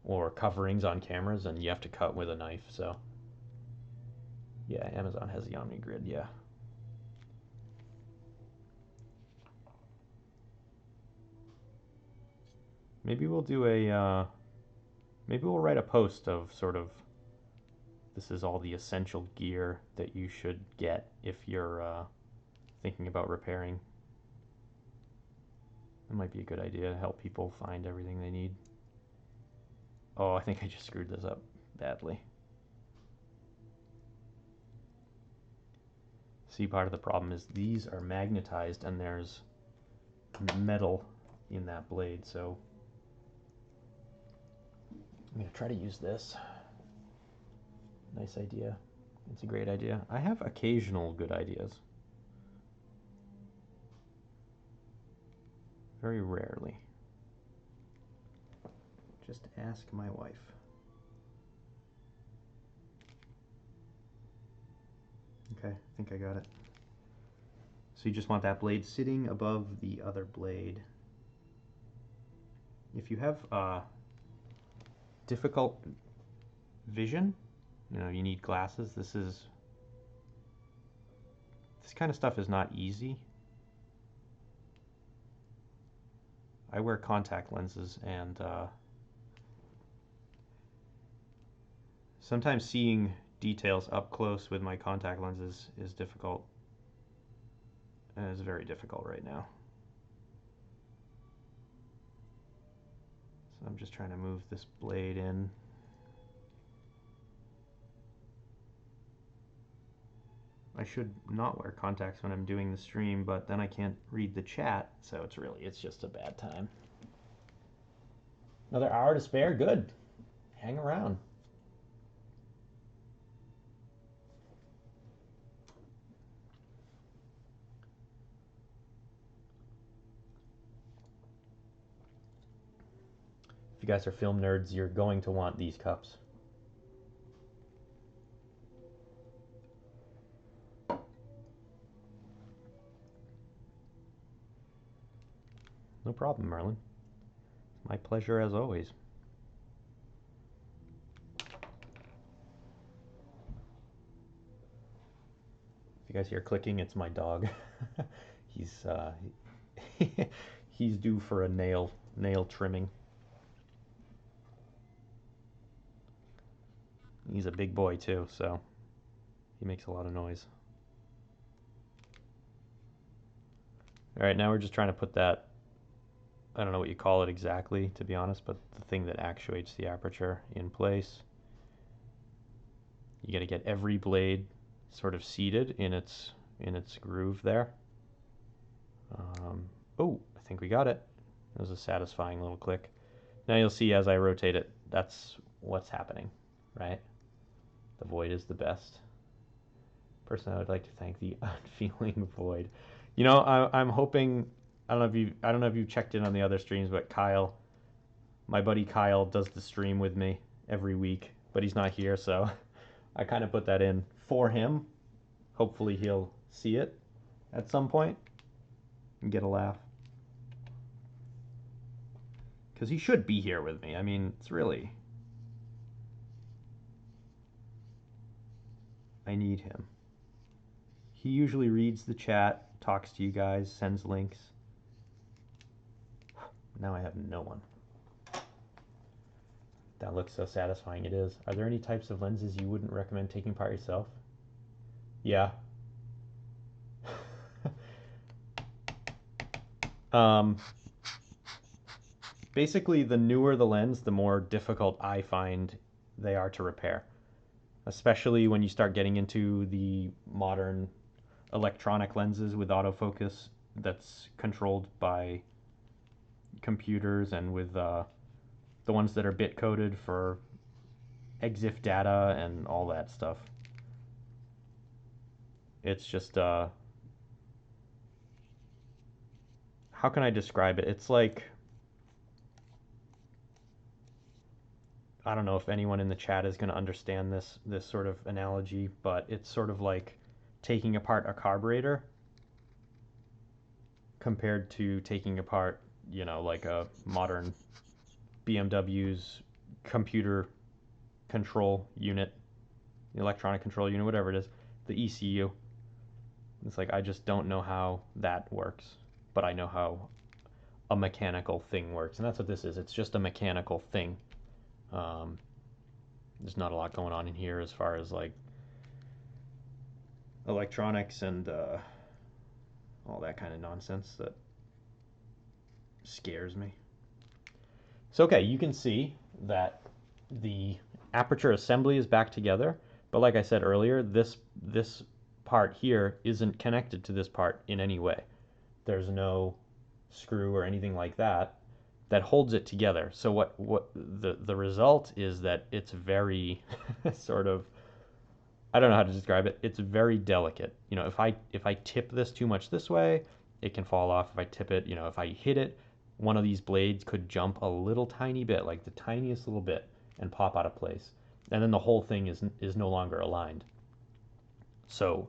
or coverings on cameras and you have to cut with a knife. So yeah, Amazon has the OmniGrid, yeah. Maybe we'll do maybe we'll write a post of sort of, this is all the essential gear that you should get if you're thinking about repairing. That might be a good idea to help people find everything they need. Oh, I think I just screwed this up badly. See, part of the problem is these are magnetized and there's metal in that blade, so I'm going to try to use this. Nice idea. It's a great idea. I have occasional good ideas. Very rarely. Just ask my wife. Okay, I think I got it. So you just want that blade sitting above the other blade. If you have difficult vision, you need glasses. This kind of stuff is not easy. I wear contact lenses, and sometimes seeing details up close with my contact lenses is difficult. And it's very difficult right now. So I'm just trying to move this blade in. I should not wear contacts when I'm doing the stream, but then I can't read the chat, so it's just a bad time. Another hour to spare? Good. Hang around. If you guys are film nerds, you're going to want these cups. No problem, Merlin. My pleasure as always. If you guys hear clicking, it's my dog. he's he's due for a nail trimming. He's a big boy too, so he makes a lot of noise. All right, now we're just trying to put that, I don't know what you call it exactly, to be honest, but the thing that actuates the aperture in place. You got to get every blade sort of seated in its groove there. Oh, I think we got it. It was a satisfying little click. Now you'll see as I rotate it, that's what's happening, right? The void is the best. Person, I would like to thank the unfeeling void. You know, I'm hoping. I don't know if you checked in on the other streams, but Kyle, my buddy Kyle, does the stream with me every week, but he's not here, so I kind of put that in for him. Hopefully he'll see it at some point and get a laugh. Because he should be here with me. I mean, it's really... I need him. He usually reads the chat, talks to you guys, sends links. Now I have no one. That looks so satisfying. It is. Are there any types of lenses you wouldn't recommend taking apart yourself? Yeah. Basically, the newer the lens, the more difficult I find they are to repair. Especially when you start getting into the modern electronic lenses with autofocus that's controlled by computers, and with the ones that are bit coded for EXIF data and all that stuff. It's just how can I describe it? It's like, I don't know if anyone in the chat is going to understand this sort of analogy, but it's sort of like taking apart a carburetor compared to taking apart, you know, like a modern BMW's computer control unit, the electronic control unit, whatever it is, the ECU. It's like, I just don't know how that works, but I know how a mechanical thing works, and that's what this is. It's just a mechanical thing. There's not a lot going on in here as far as like electronics and all that kind of nonsense that scares me. So okay, you can see that the aperture assembly is back together, but like I said earlier, this part here isn't connected to this part in any way. There's no screw or anything like that holds it together. So what the result is that it's very sort of, I don't know how to describe it. It's very delicate. You know, if I tip this too much this way, it can fall off. If I tip it, you know, if I hit it, one of these blades could jump a little tiny bit, like the tiniest little bit, and pop out of place. And then the whole thing is no longer aligned. So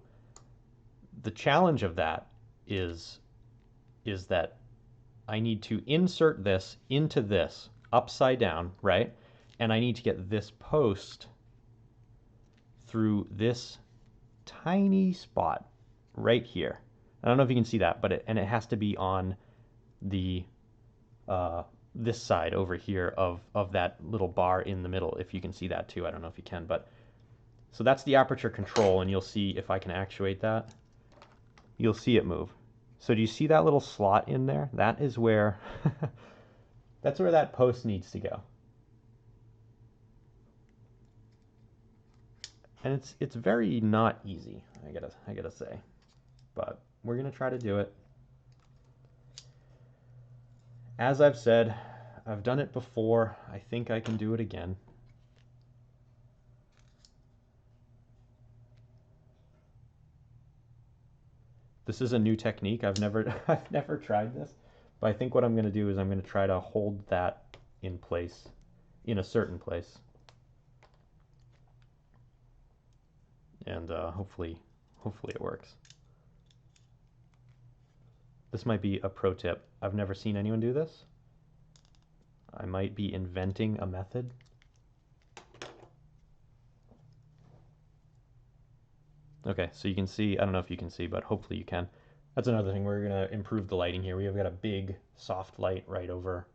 the challenge of that is that I need to insert this into this upside down, right? And I need to get this post through this tiny spot right here. I don't know if you can see that, but it has to be on the this side over here of that little bar in the middle, if you can see that too. I don't know if you can, but so that's the aperture control, and you'll see if I can actuate that, you'll see it move. So do you see that little slot in there? That is where that's where that post needs to go. And it's very not easy, I gotta say. But we're gonna try to do it. As I've said, I've done it before. I think I can do it again. This is a new technique. I've never tried this, but I think what I'm going to do is I'm going to try to hold that in place, in a certain place, and hopefully it works. This might be a pro tip. I've never seen anyone do this. I might be inventing a method. Okay, so you can see, I don't know if you can see, but hopefully you can. That's another thing, we're gonna improve the lighting here. We have got a big soft light right over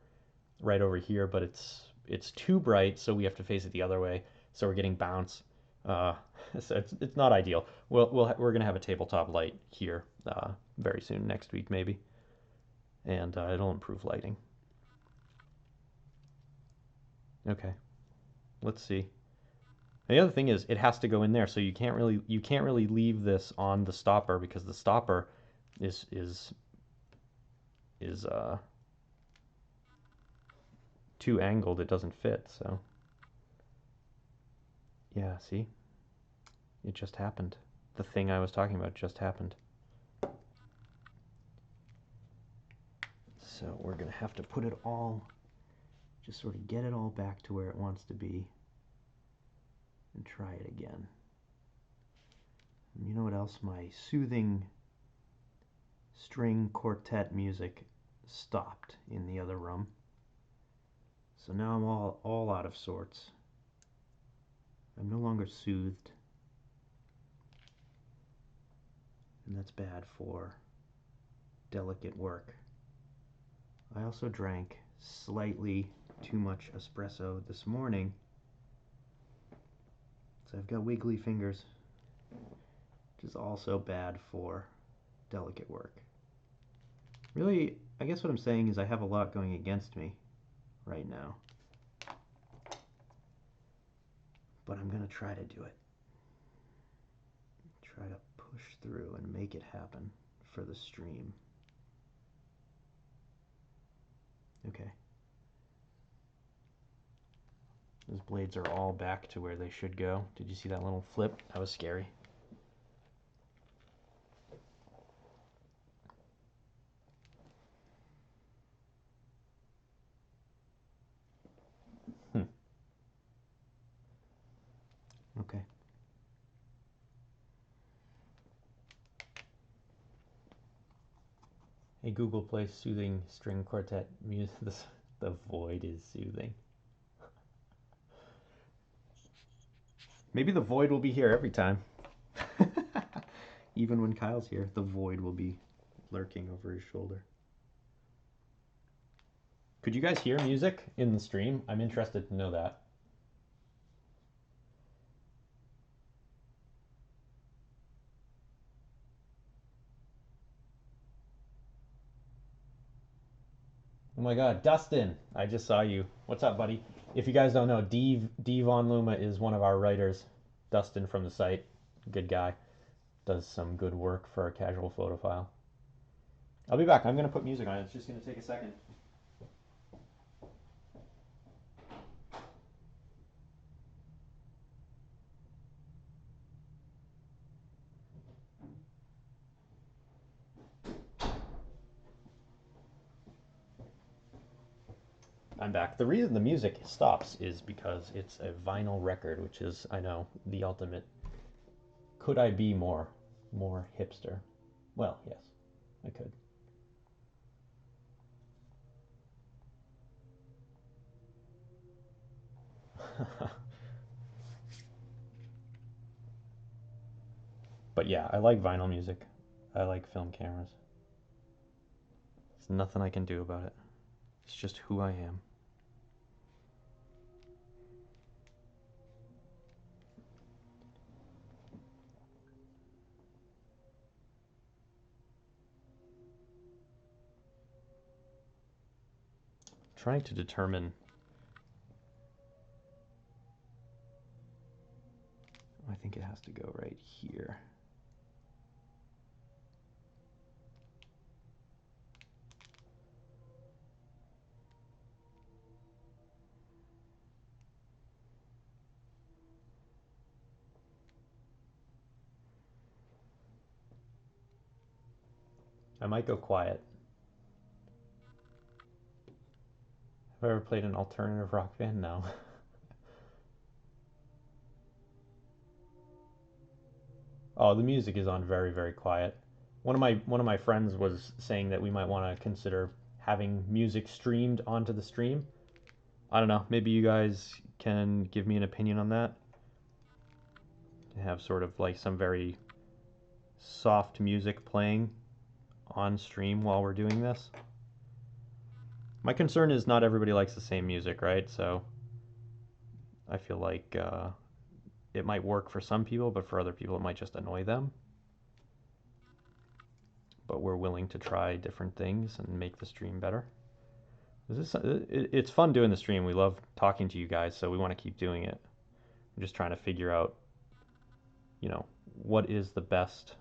here, but it's too bright, so we have to face it the other way. So we're getting bounce. Uh, so it's not ideal. We're gonna have a tabletop light here very soon, next week maybe, and it'll improve lighting. Okay, let's see. And the other thing is, it has to go in there, so you can't really leave this on the stopper because the stopper is too angled. It doesn't fit. So yeah, see, it just happened. The thing I was talking about just happened. So we're gonna have to put it all, just sort of get it all back to where it wants to be, and try it again. And you know what else? My soothing string quartet music stopped in the other room. So now I'm all out of sorts. I'm no longer soothed. And that's bad for delicate work. I also drank slightly too much espresso this morning. So I've got wiggly fingers, which is also bad for delicate work. Really, I guess what I'm saying is I have a lot going against me right now. But I'm gonna try to do it. Try to push through and make it happen for the stream. Okay. Those blades are all back to where they should go. Did you see that little flip? That was scary. Okay. Hey Google, play soothing string quartet music. The void is soothing. Maybe the void will be here every time. Even when Kyle's here, the void will be lurking over his shoulder. Could you guys hear music in the stream? I'm interested to know that. Oh my god, Dustin, I just saw you. What's up, buddy? If you guys don't know, D Von Luma is one of our writers. Dustin from the site, good guy. Does some good work for our casual photophile. I'll be back. I'm going to put music on. It's just going to take a second. I'm back. The reason the music stops is because it's a vinyl record, which is, I know, the ultimate. Could I be more hipster? Well, yes, I could. But yeah, I like vinyl music. I like film cameras. There's nothing I can do about it. It's just who I am. Trying to determine. I think it has to go right here. I might go quiet. Have I ever played an alternative rock band? No. Oh, the music is on very, very quiet. One of my friends was saying that we might want to consider having music streamed onto the stream. I don't know. Maybe you guys can give me an opinion on that. Have sort of like some very soft music playing on stream while we're doing this. My concern is not everybody likes the same music, right? So I feel like it might work for some people, but for other people it might just annoy them. But we're willing to try different things and make the stream better. It's fun doing the stream. We love talking to you guys, so we want to keep doing it. I'm just trying to figure out, you know, what is the best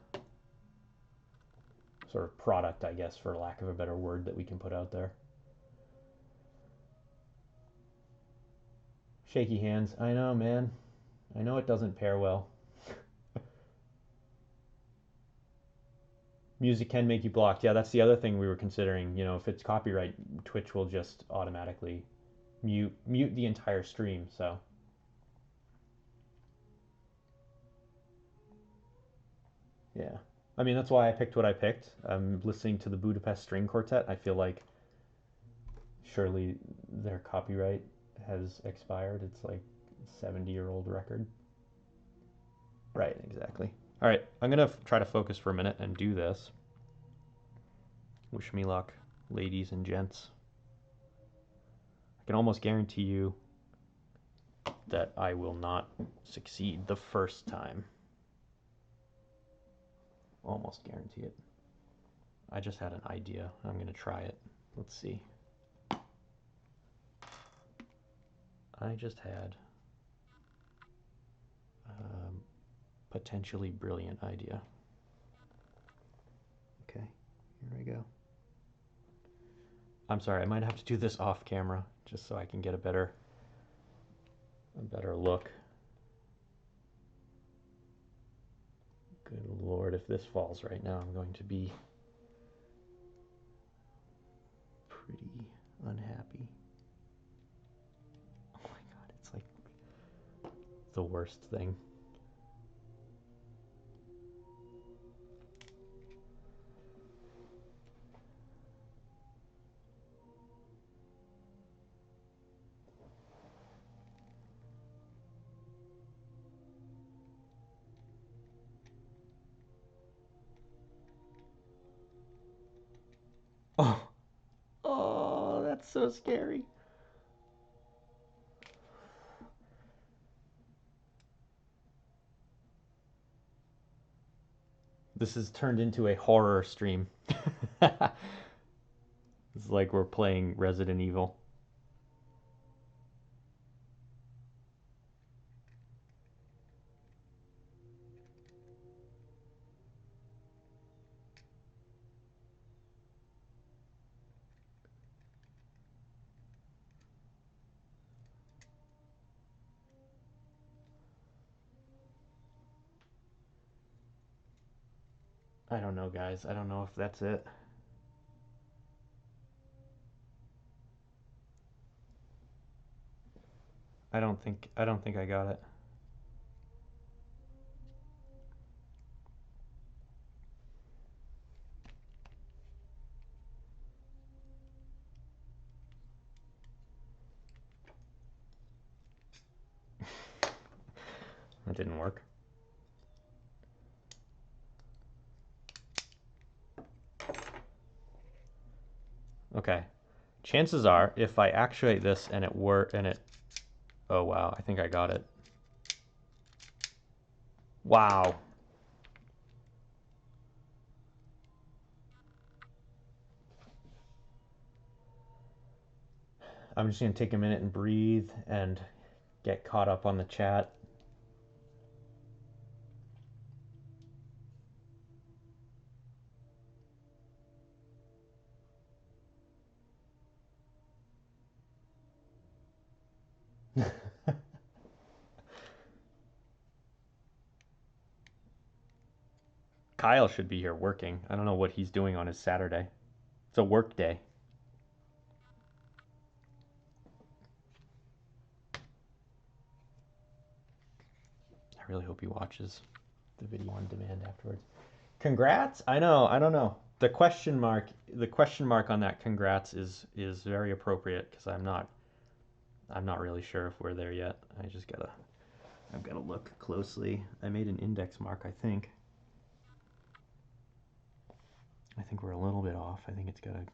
sort of product, I guess, for lack of a better word, that we can put out there. Shaky hands. I know, man. I know it doesn't pair well. Music can make you blocked. Yeah, that's the other thing we were considering. You know, if it's copyright, Twitch will just automatically mute the entire stream. So yeah, I mean that's why I picked what I picked. I'm listening to the Budapest String Quartet. I feel like surely their copyright has expired. It's like a 70-year-old record. Right, exactly. All right, I'm gonna try to focus for a minute and do this. Wish me luck, ladies and gents. I can almost guarantee you that I will not succeed the first time. Almost guarantee it. I just had an idea. I'm gonna try it. Let's see. I just had a potentially brilliant idea. Okay, here we go. I'm sorry, I might have to do this off camera just so I can get a better look. Good Lord, if this falls right now, I'm going to be pretty unhappy. Oh my God, it's like the worst thing. Oh, oh, that's so scary. This has turned into a horror stream. It's like we're playing Resident Evil. I don't know, guys. I don't know if that's it. I don't think I got it. That didn't work. Okay. Chances are, if I actuate this and it oh wow, I think I got it. Wow. I'm just gonna take a minute and breathe and get caught up on the chat. Kyle should be here working. I don't know what he's doing on his Saturday. It's a work day. I really hope he watches the video on demand afterwards. Congrats? I know, I don't know. The question mark on that congrats is very appropriate because I'm not I'm not really sure if we're there yet. I've gotta look closely. I made an index mark, I think. I think we're a little bit off. I think it's gotta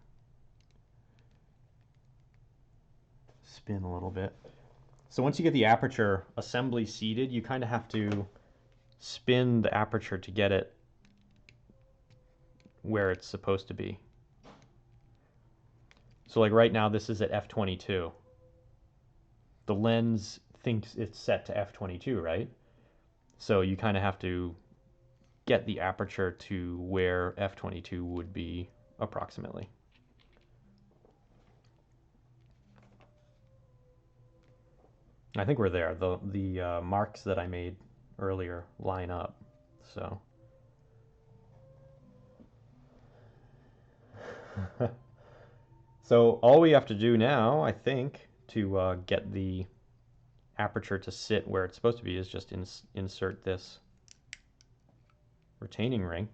spin a little bit. So once you get the aperture assembly seated, you kind of have to spin the aperture to get it where it's supposed to be. So like right now, this is at f22. The lens thinks it's set to f22, right? So you kind of have to get the aperture to where f22 would be approximately. I think we're there. The marks that I made earlier line up. So so all we have to do now, I think, to get the aperture to sit where it's supposed to be is just insert this retaining ring.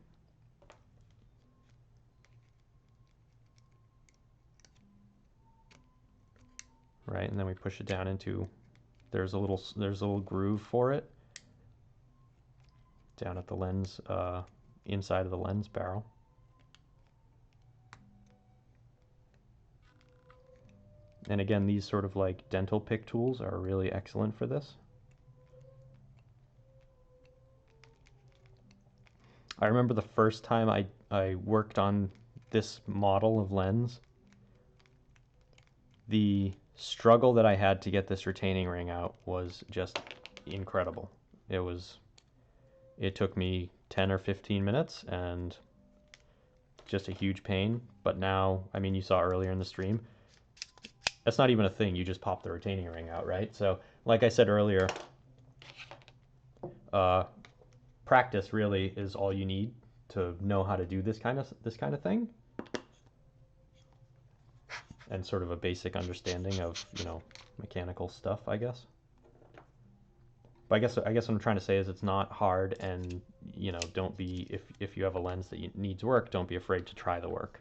Right, and then we push it down into, there's a little groove for it down at the lens, inside of the lens barrel. And again, these sort of like dental pick tools are really excellent for this. I remember the first time I worked on this model of lens, the struggle that I had to get this retaining ring out was just incredible. It took me 10 or 15 minutes and just a huge pain. But now, I mean, you saw earlier in the stream, that's not even a thing. You just pop the retaining ring out, right? So like I said earlier, practice really is all you need to know how to do this kind of thing, and sort of a basic understanding of, you know, mechanical stuff, I guess. But I guess what I'm trying to say is it's not hard, and you know, don't be, if you have a lens that needs work, don't be afraid to try the work.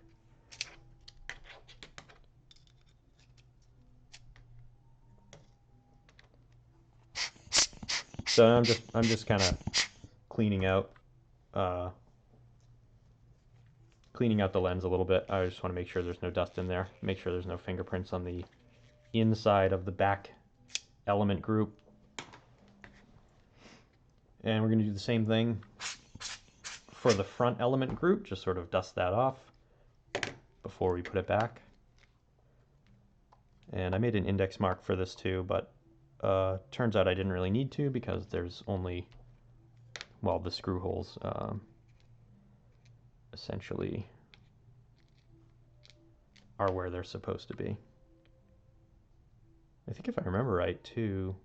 So I'm just kind of cleaning out the lens a little bit. I just want to make sure there's no dust in there. Make sure there's no fingerprints on the inside of the back element group. And we're going to do the same thing for the front element group. Just sort of dust that off before we put it back. And I made an index mark for this too, but turns out I didn't really need to, because there's only, well, the screw holes essentially are where they're supposed to be. I think if I remember right too,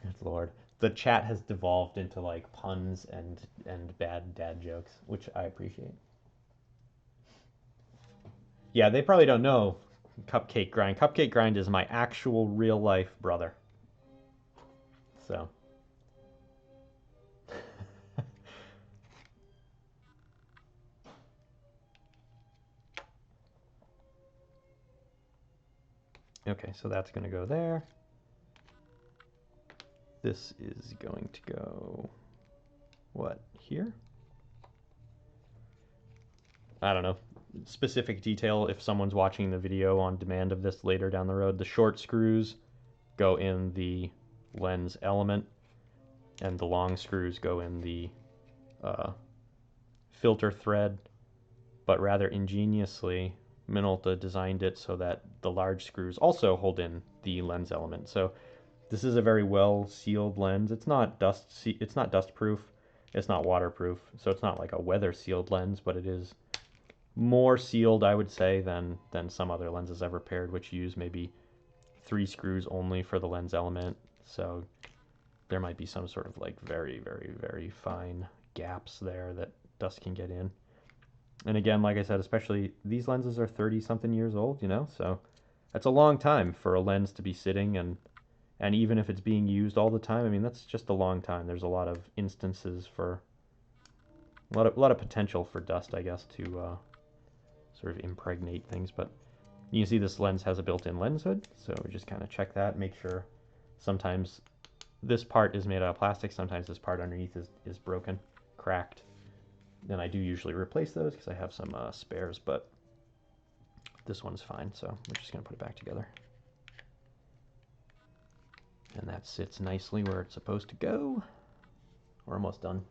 good lord, the chat has devolved into like puns and bad dad jokes, which I appreciate. Yeah, they probably don't know Cupcake Grind. Cupcake Grind is my actual real life brother. So. Okay, so that's going to go there. This is going to go, what, here? I don't know. Specific detail, if someone's watching the video on demand of this later down the road, the short screws go in the lens element, and the long screws go in the filter thread. But rather ingeniously, Minolta designed it so that the large screws also hold in the lens element. So this is a very well sealed lens. It's not dust proof. It's not waterproof. So it's not like a weather sealed lens, but it is more sealed, I would say, than some other lenses I've repaired, which use maybe 3 screws only for the lens element. So there might be some sort of like very, very, very fine gaps there that dust can get in. And again, like I said, especially these lenses are 30 something years old, you know, so that's a long time for a lens to be sitting and And even if it's being used all the time, I mean, that's just a long time. There's a lot of instances for a lot of potential for dust, I guess, to sort of impregnate things. But you can see this lens has a built-in lens hood, so we just kind of check that, make sure. Sometimes this part is made out of plastic, sometimes this part underneath is broken, cracked. Then I do usually replace those because I have some spares, but this one's fine, so we're just going to put it back together. And that sits nicely where it's supposed to go. We're almost done.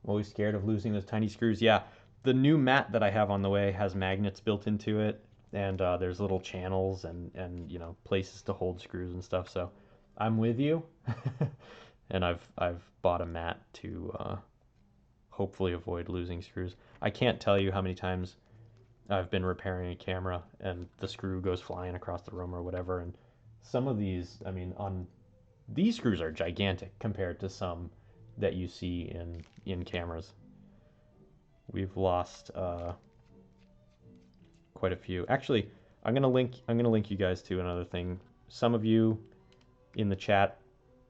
Always scared of losing those tiny screws. Yeah, the new mat that I have on the way has magnets built into it, and there's little channels and you know, places to hold screws and stuff. So I'm with you, and I've bought a mat to hopefully avoid losing screws. I can't tell you how many times I've been repairing a camera and the screw goes flying across the room or whatever. And some of these, I mean, on these screws are gigantic compared to some that you see in cameras. We've lost quite a few. Actually, I'm gonna link you guys to another thing. Some of you in the chat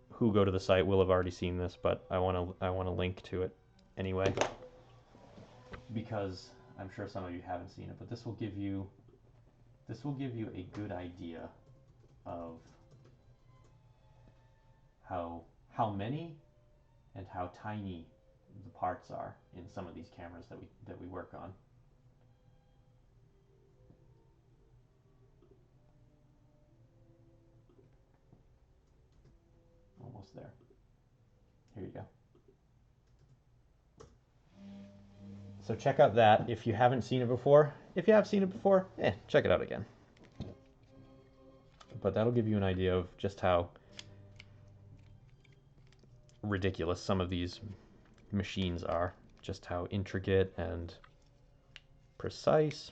who go to the site will have already seen this, but I wanna link to it anyway, because I'm sure some of you haven't seen it. But this will give you a good idea of how many and how tiny the parts are in some of these cameras that we work on. Almost there. Here you go. So check out that if you haven't seen it before. If you have seen it before, check it out again. But that'll give you an idea of just how ridiculous some of these machines are, just how intricate and precise.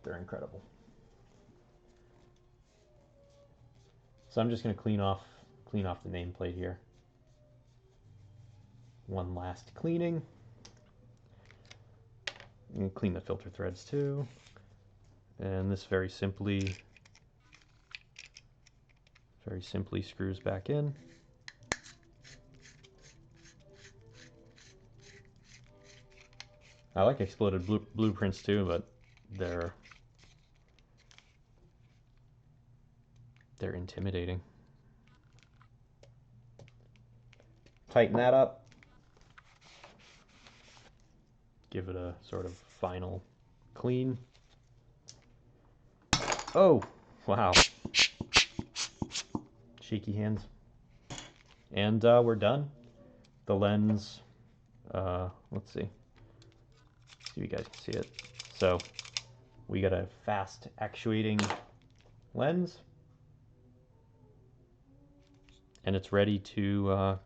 They're incredible. So I'm just going to clean off the nameplate here. One last cleaning. And clean the filter threads too. And this very simply screws back in. I like exploded blueprints too, but they're intimidating. Tighten that up. Give it a sort of final clean. Oh, wow. Shaky hands. And we're done. The lens, let's see if you guys can see it. So we got a fast actuating lens, and it's ready to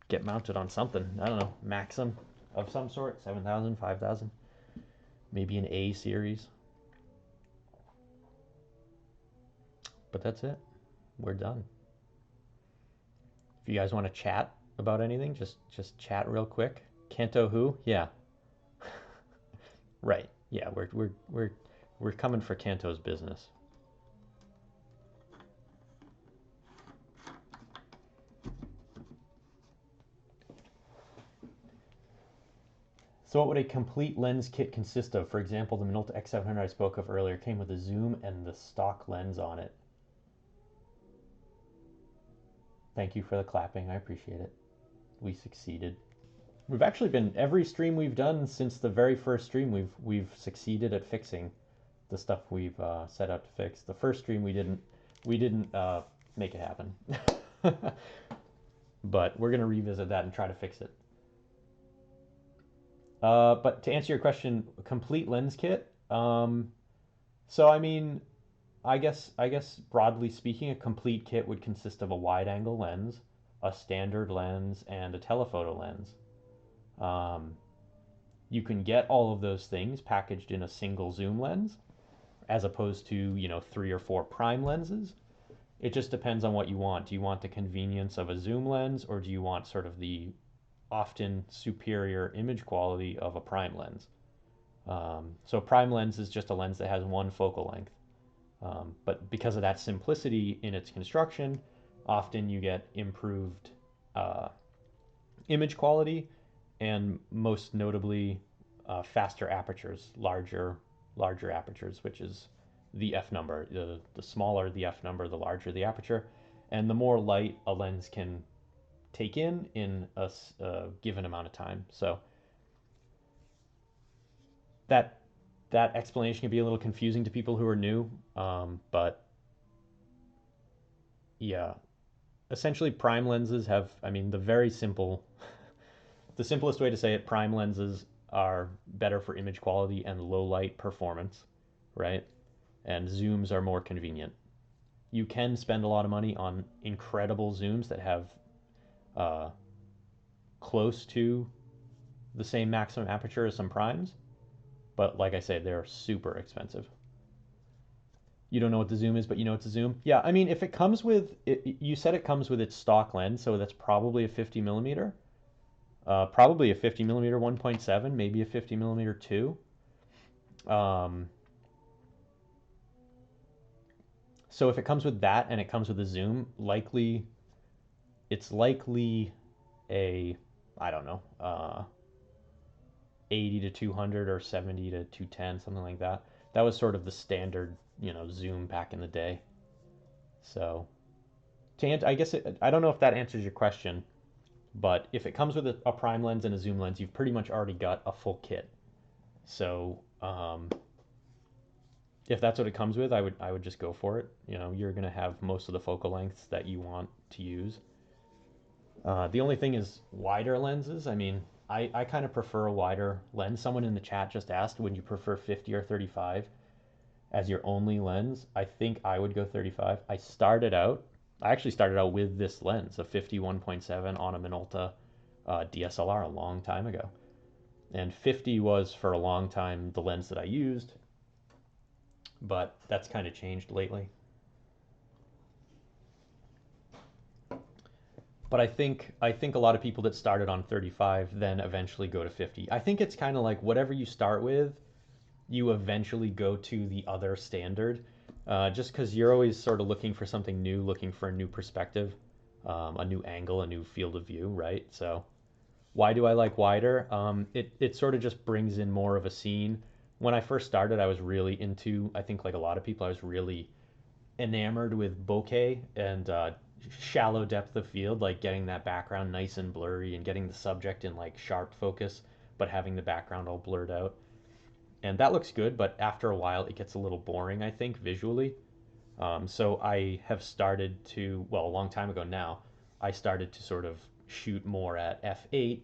get mounted on something. I don't know, Maxim of some sort, 7,000, 5,000, maybe an A series. But that's it. We're done. If you guys want to chat about anything, just chat real quick. Kanto who? Yeah. Right. Yeah, we're coming for Kanto's business. So what would a complete lens kit consist of? For example, the Minolta X700 I spoke of earlier came with a zoom and the stock lens on it. Thank you for the clapping. I appreciate it. We succeeded. We've actually been, every stream we've done since the very first stream, we've succeeded at fixing the stuff we've set out to fix. The first stream we didn't make it happen. But we're going to revisit that and try to fix it. But to answer your question, complete lens kit. So I mean, I guess broadly speaking, a complete kit would consist of a wide-angle lens, a standard lens, and a telephoto lens. You can get all of those things packaged in a single zoom lens, as opposed to, you know, 3 or 4 prime lenses. It just depends on what you want. Do you want the convenience of a zoom lens, or do you want sort of the often superior image quality of a prime lens. So prime lens is just a lens that has one focal length. But because of that simplicity in its construction, often you get improved uh, image quality and most notably faster apertures, larger apertures, which is the f number. The smaller the f number, the larger the aperture, and the more light a lens can take in a given amount of time. So that that explanation can be a little confusing to people who are new, but yeah, essentially prime lenses have, I mean, the simplest way to say it, prime lenses are better for image quality and low light performance, right? And zooms are more convenient. You can spend a lot of money on incredible zooms that have uh, close to the same maximum aperture as some primes, but like I say, they're super expensive. You don't know what the zoom is, but you know it's a zoom. Yeah, I mean, if it comes with, you said it comes with its stock lens, so that's probably a 50 millimeter, probably a 50 millimeter 1.7, maybe a 50 millimeter 2. Um, so if it comes with that and it comes with a zoom, it's likely a, I don't know, 80 to 200 or 70 to 210, something like that. That was sort of the standard, zoom back in the day. So, I guess I don't know if that answers your question, but if it comes with a prime lens and a zoom lens, you've pretty much already got a full kit. So, if that's what it comes with, I would just go for it. You're gonna have most of the focal lengths that you want to use. The only thing is wider lenses. I mean, I kind of prefer a wider lens. Someone in the chat just asked, would you prefer 50 or 35 as your only lens? I think I would go 35. I actually started out with this lens, a 51.7 on a Minolta DSLR a long time ago. And 50 was for a long time the lens that I used, but that's kind of changed lately. But I think a lot of people that started on 35 then eventually go to 50. I think it's kind of like whatever you start with, you eventually go to the other standard, just because you're always sort of looking for something new, looking for a new perspective, a new angle, a new field of view, right? So why do I like wider? It sort of just brings in more of a scene. When I first started, I was really into, I think like a lot of people, I was really enamored with bokeh and shallow depth of field, like getting that background nice and blurry and getting the subject in like sharp focus, but having the background all blurred out. And that looks good, but after a while, it gets a little boring, I think, visually. So I have started to, well, a long time ago now, I started to sort of shoot more at f8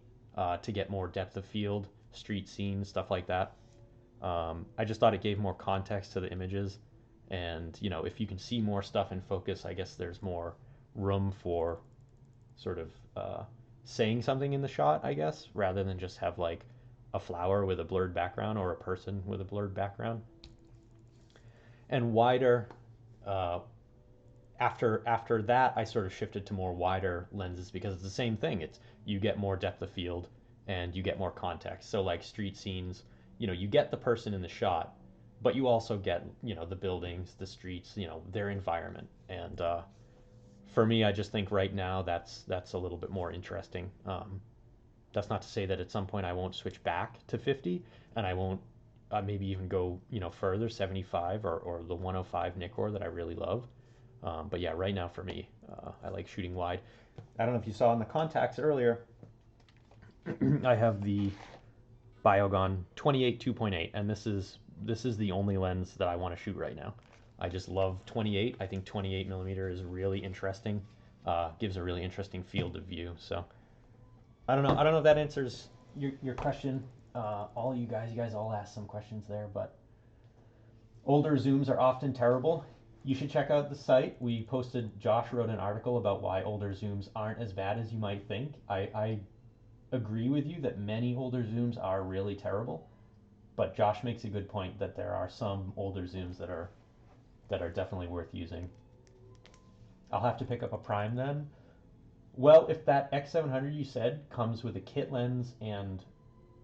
to get more depth of field, street scenes, stuff like that. I just thought it gave more context to the images. And, if you can see more stuff in focus, I guess there's more room for sort of saying something in the shot, I guess, rather than just have like a flower with a blurred background or a person with a blurred background. And wider, uh, after that, I sort of shifted to more wider lenses because it's the same thing. It's you get more depth of field and you get more context. So like street scenes, you get the person in the shot, but you also get the buildings, the streets, their environment. And for me, I just think right now that's a little bit more interesting. That's not to say that at some point I won't switch back to 50 and I won't maybe even go further 75 or the 105 Nikkor that I really love. But yeah, right now for me, I like shooting wide. I don't know if you saw in the contacts earlier, I have the Biogon 28 2.8, and this is the only lens that I want to shoot right now. I just love 28. I think 28 millimeter is really interesting. Gives a really interesting field of view. So I don't know. I don't know if that answers your question. All you guys all asked some questions there, but older zooms are often terrible. You should check out the site. Josh wrote an article about why older zooms aren't as bad as you might think. I agree with you that many older zooms are really terrible, but Josh makes a good point that there are some older zooms that are definitely worth using. I'll have to pick up a prime then. Well, if that X700 you said comes with a kit lens and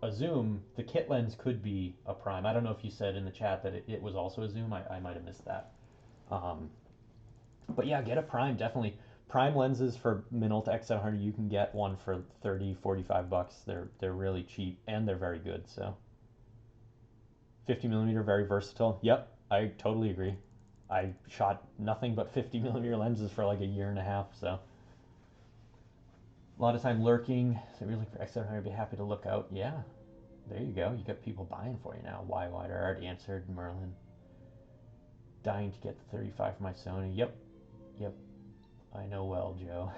a zoom, the kit lens could be a prime. I don't know if you said in the chat that it was also a zoom. I might have missed that. Um, but yeah, get a prime, definitely. Prime lenses for Minolta X700, you can get one for 30, 45 bucks. They're really cheap and they're very good. So 50 millimeter, very versatile. Yep, I totally agree. I shot nothing but 50 millimeter lenses for like a year and a half. So a lot of time lurking. So really for X700, I'd be happy to look out. Yeah, there you go. You got people buying for you now. Why Wider already answered. Merlin. Dying to get the 35 for my Sony. Yep, yep. I know well, Joe.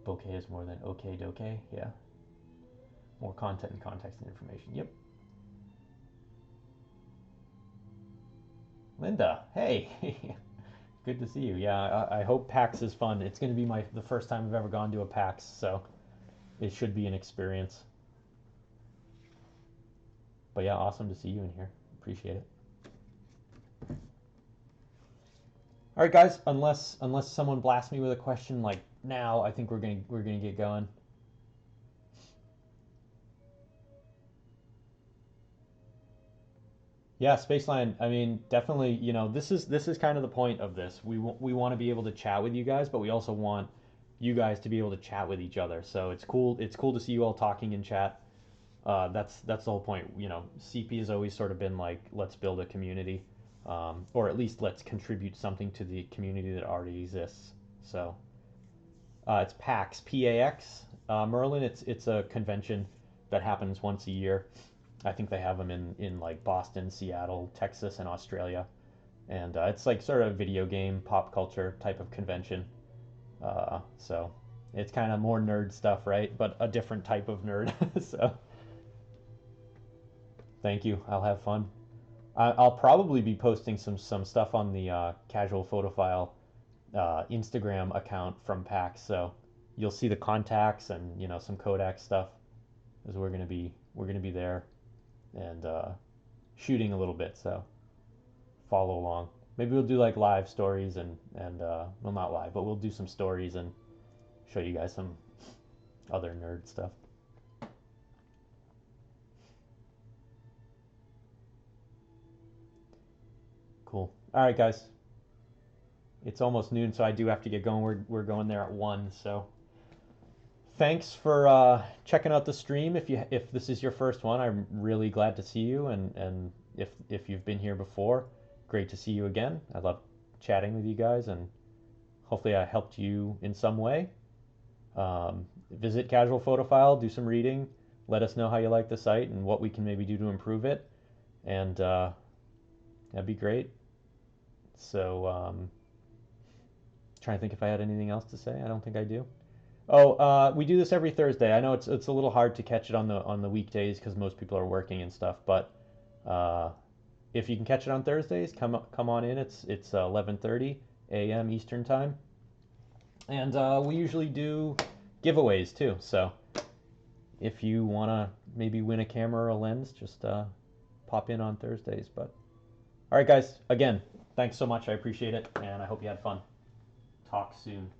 Bokeh is more than okay dokeh. Yeah. More content and context and information. Yep. Linda, hey. Good to see you. Yeah, I hope PAX is fun. It's going to be the first time I've ever gone to a PAX, so it should be an experience. But yeah, awesome to see you in here. Appreciate it. All right, guys. Unless someone blasts me with a question like now, I think we're gonna get going. Yeah, Spaceline. I mean, definitely. This is kind of the point of this. We want to be able to chat with you guys, but we also want you guys to be able to chat with each other. So it's cool. It's cool to see you all talking in chat. That's the whole point. CP has always sort of been like, let's build a community, or at least let's contribute something to the community that already exists. So it's PAX, PAX. Merlin. It's a convention that happens once a year. I think they have them in like Boston, Seattle, Texas, and Australia. And it's like sort of video game, pop culture type of convention. So it's kind of more nerd stuff, right? But a different type of nerd. So thank you. I'll have fun. I'll probably be posting some stuff on the Casual Photophile Instagram account from PAX. So you'll see the contacts and some Kodak stuff, as we're gonna be there and shooting a little bit. So follow along. Maybe we'll do like live stories and well, not live, but we'll do some stories and show you guys some other nerd stuff. Cool. All right, guys. It's almost noon, so I do have to get going. We're going there at 1. So thanks for checking out the stream. If this is your first one, I'm really glad to see you. And if you've been here before, great to see you again. I love chatting with you guys, and hopefully I helped you in some way. Visit Casual Photophile, do some reading, let us know how you like the site and what we can maybe do to improve it, and that'd be great. So, trying to think if I had anything else to say. I don't think I do. Oh, we do this every Thursday. I know it's a little hard to catch it on the weekdays because most people are working and stuff. But if you can catch it on Thursdays, come on in. It's 11:30 a.m. Eastern time, and we usually do giveaways too. So if you wanna maybe win a camera or a lens, just pop in on Thursdays. But all right, guys. Again, thanks so much. I appreciate it, and I hope you had fun. Talk soon.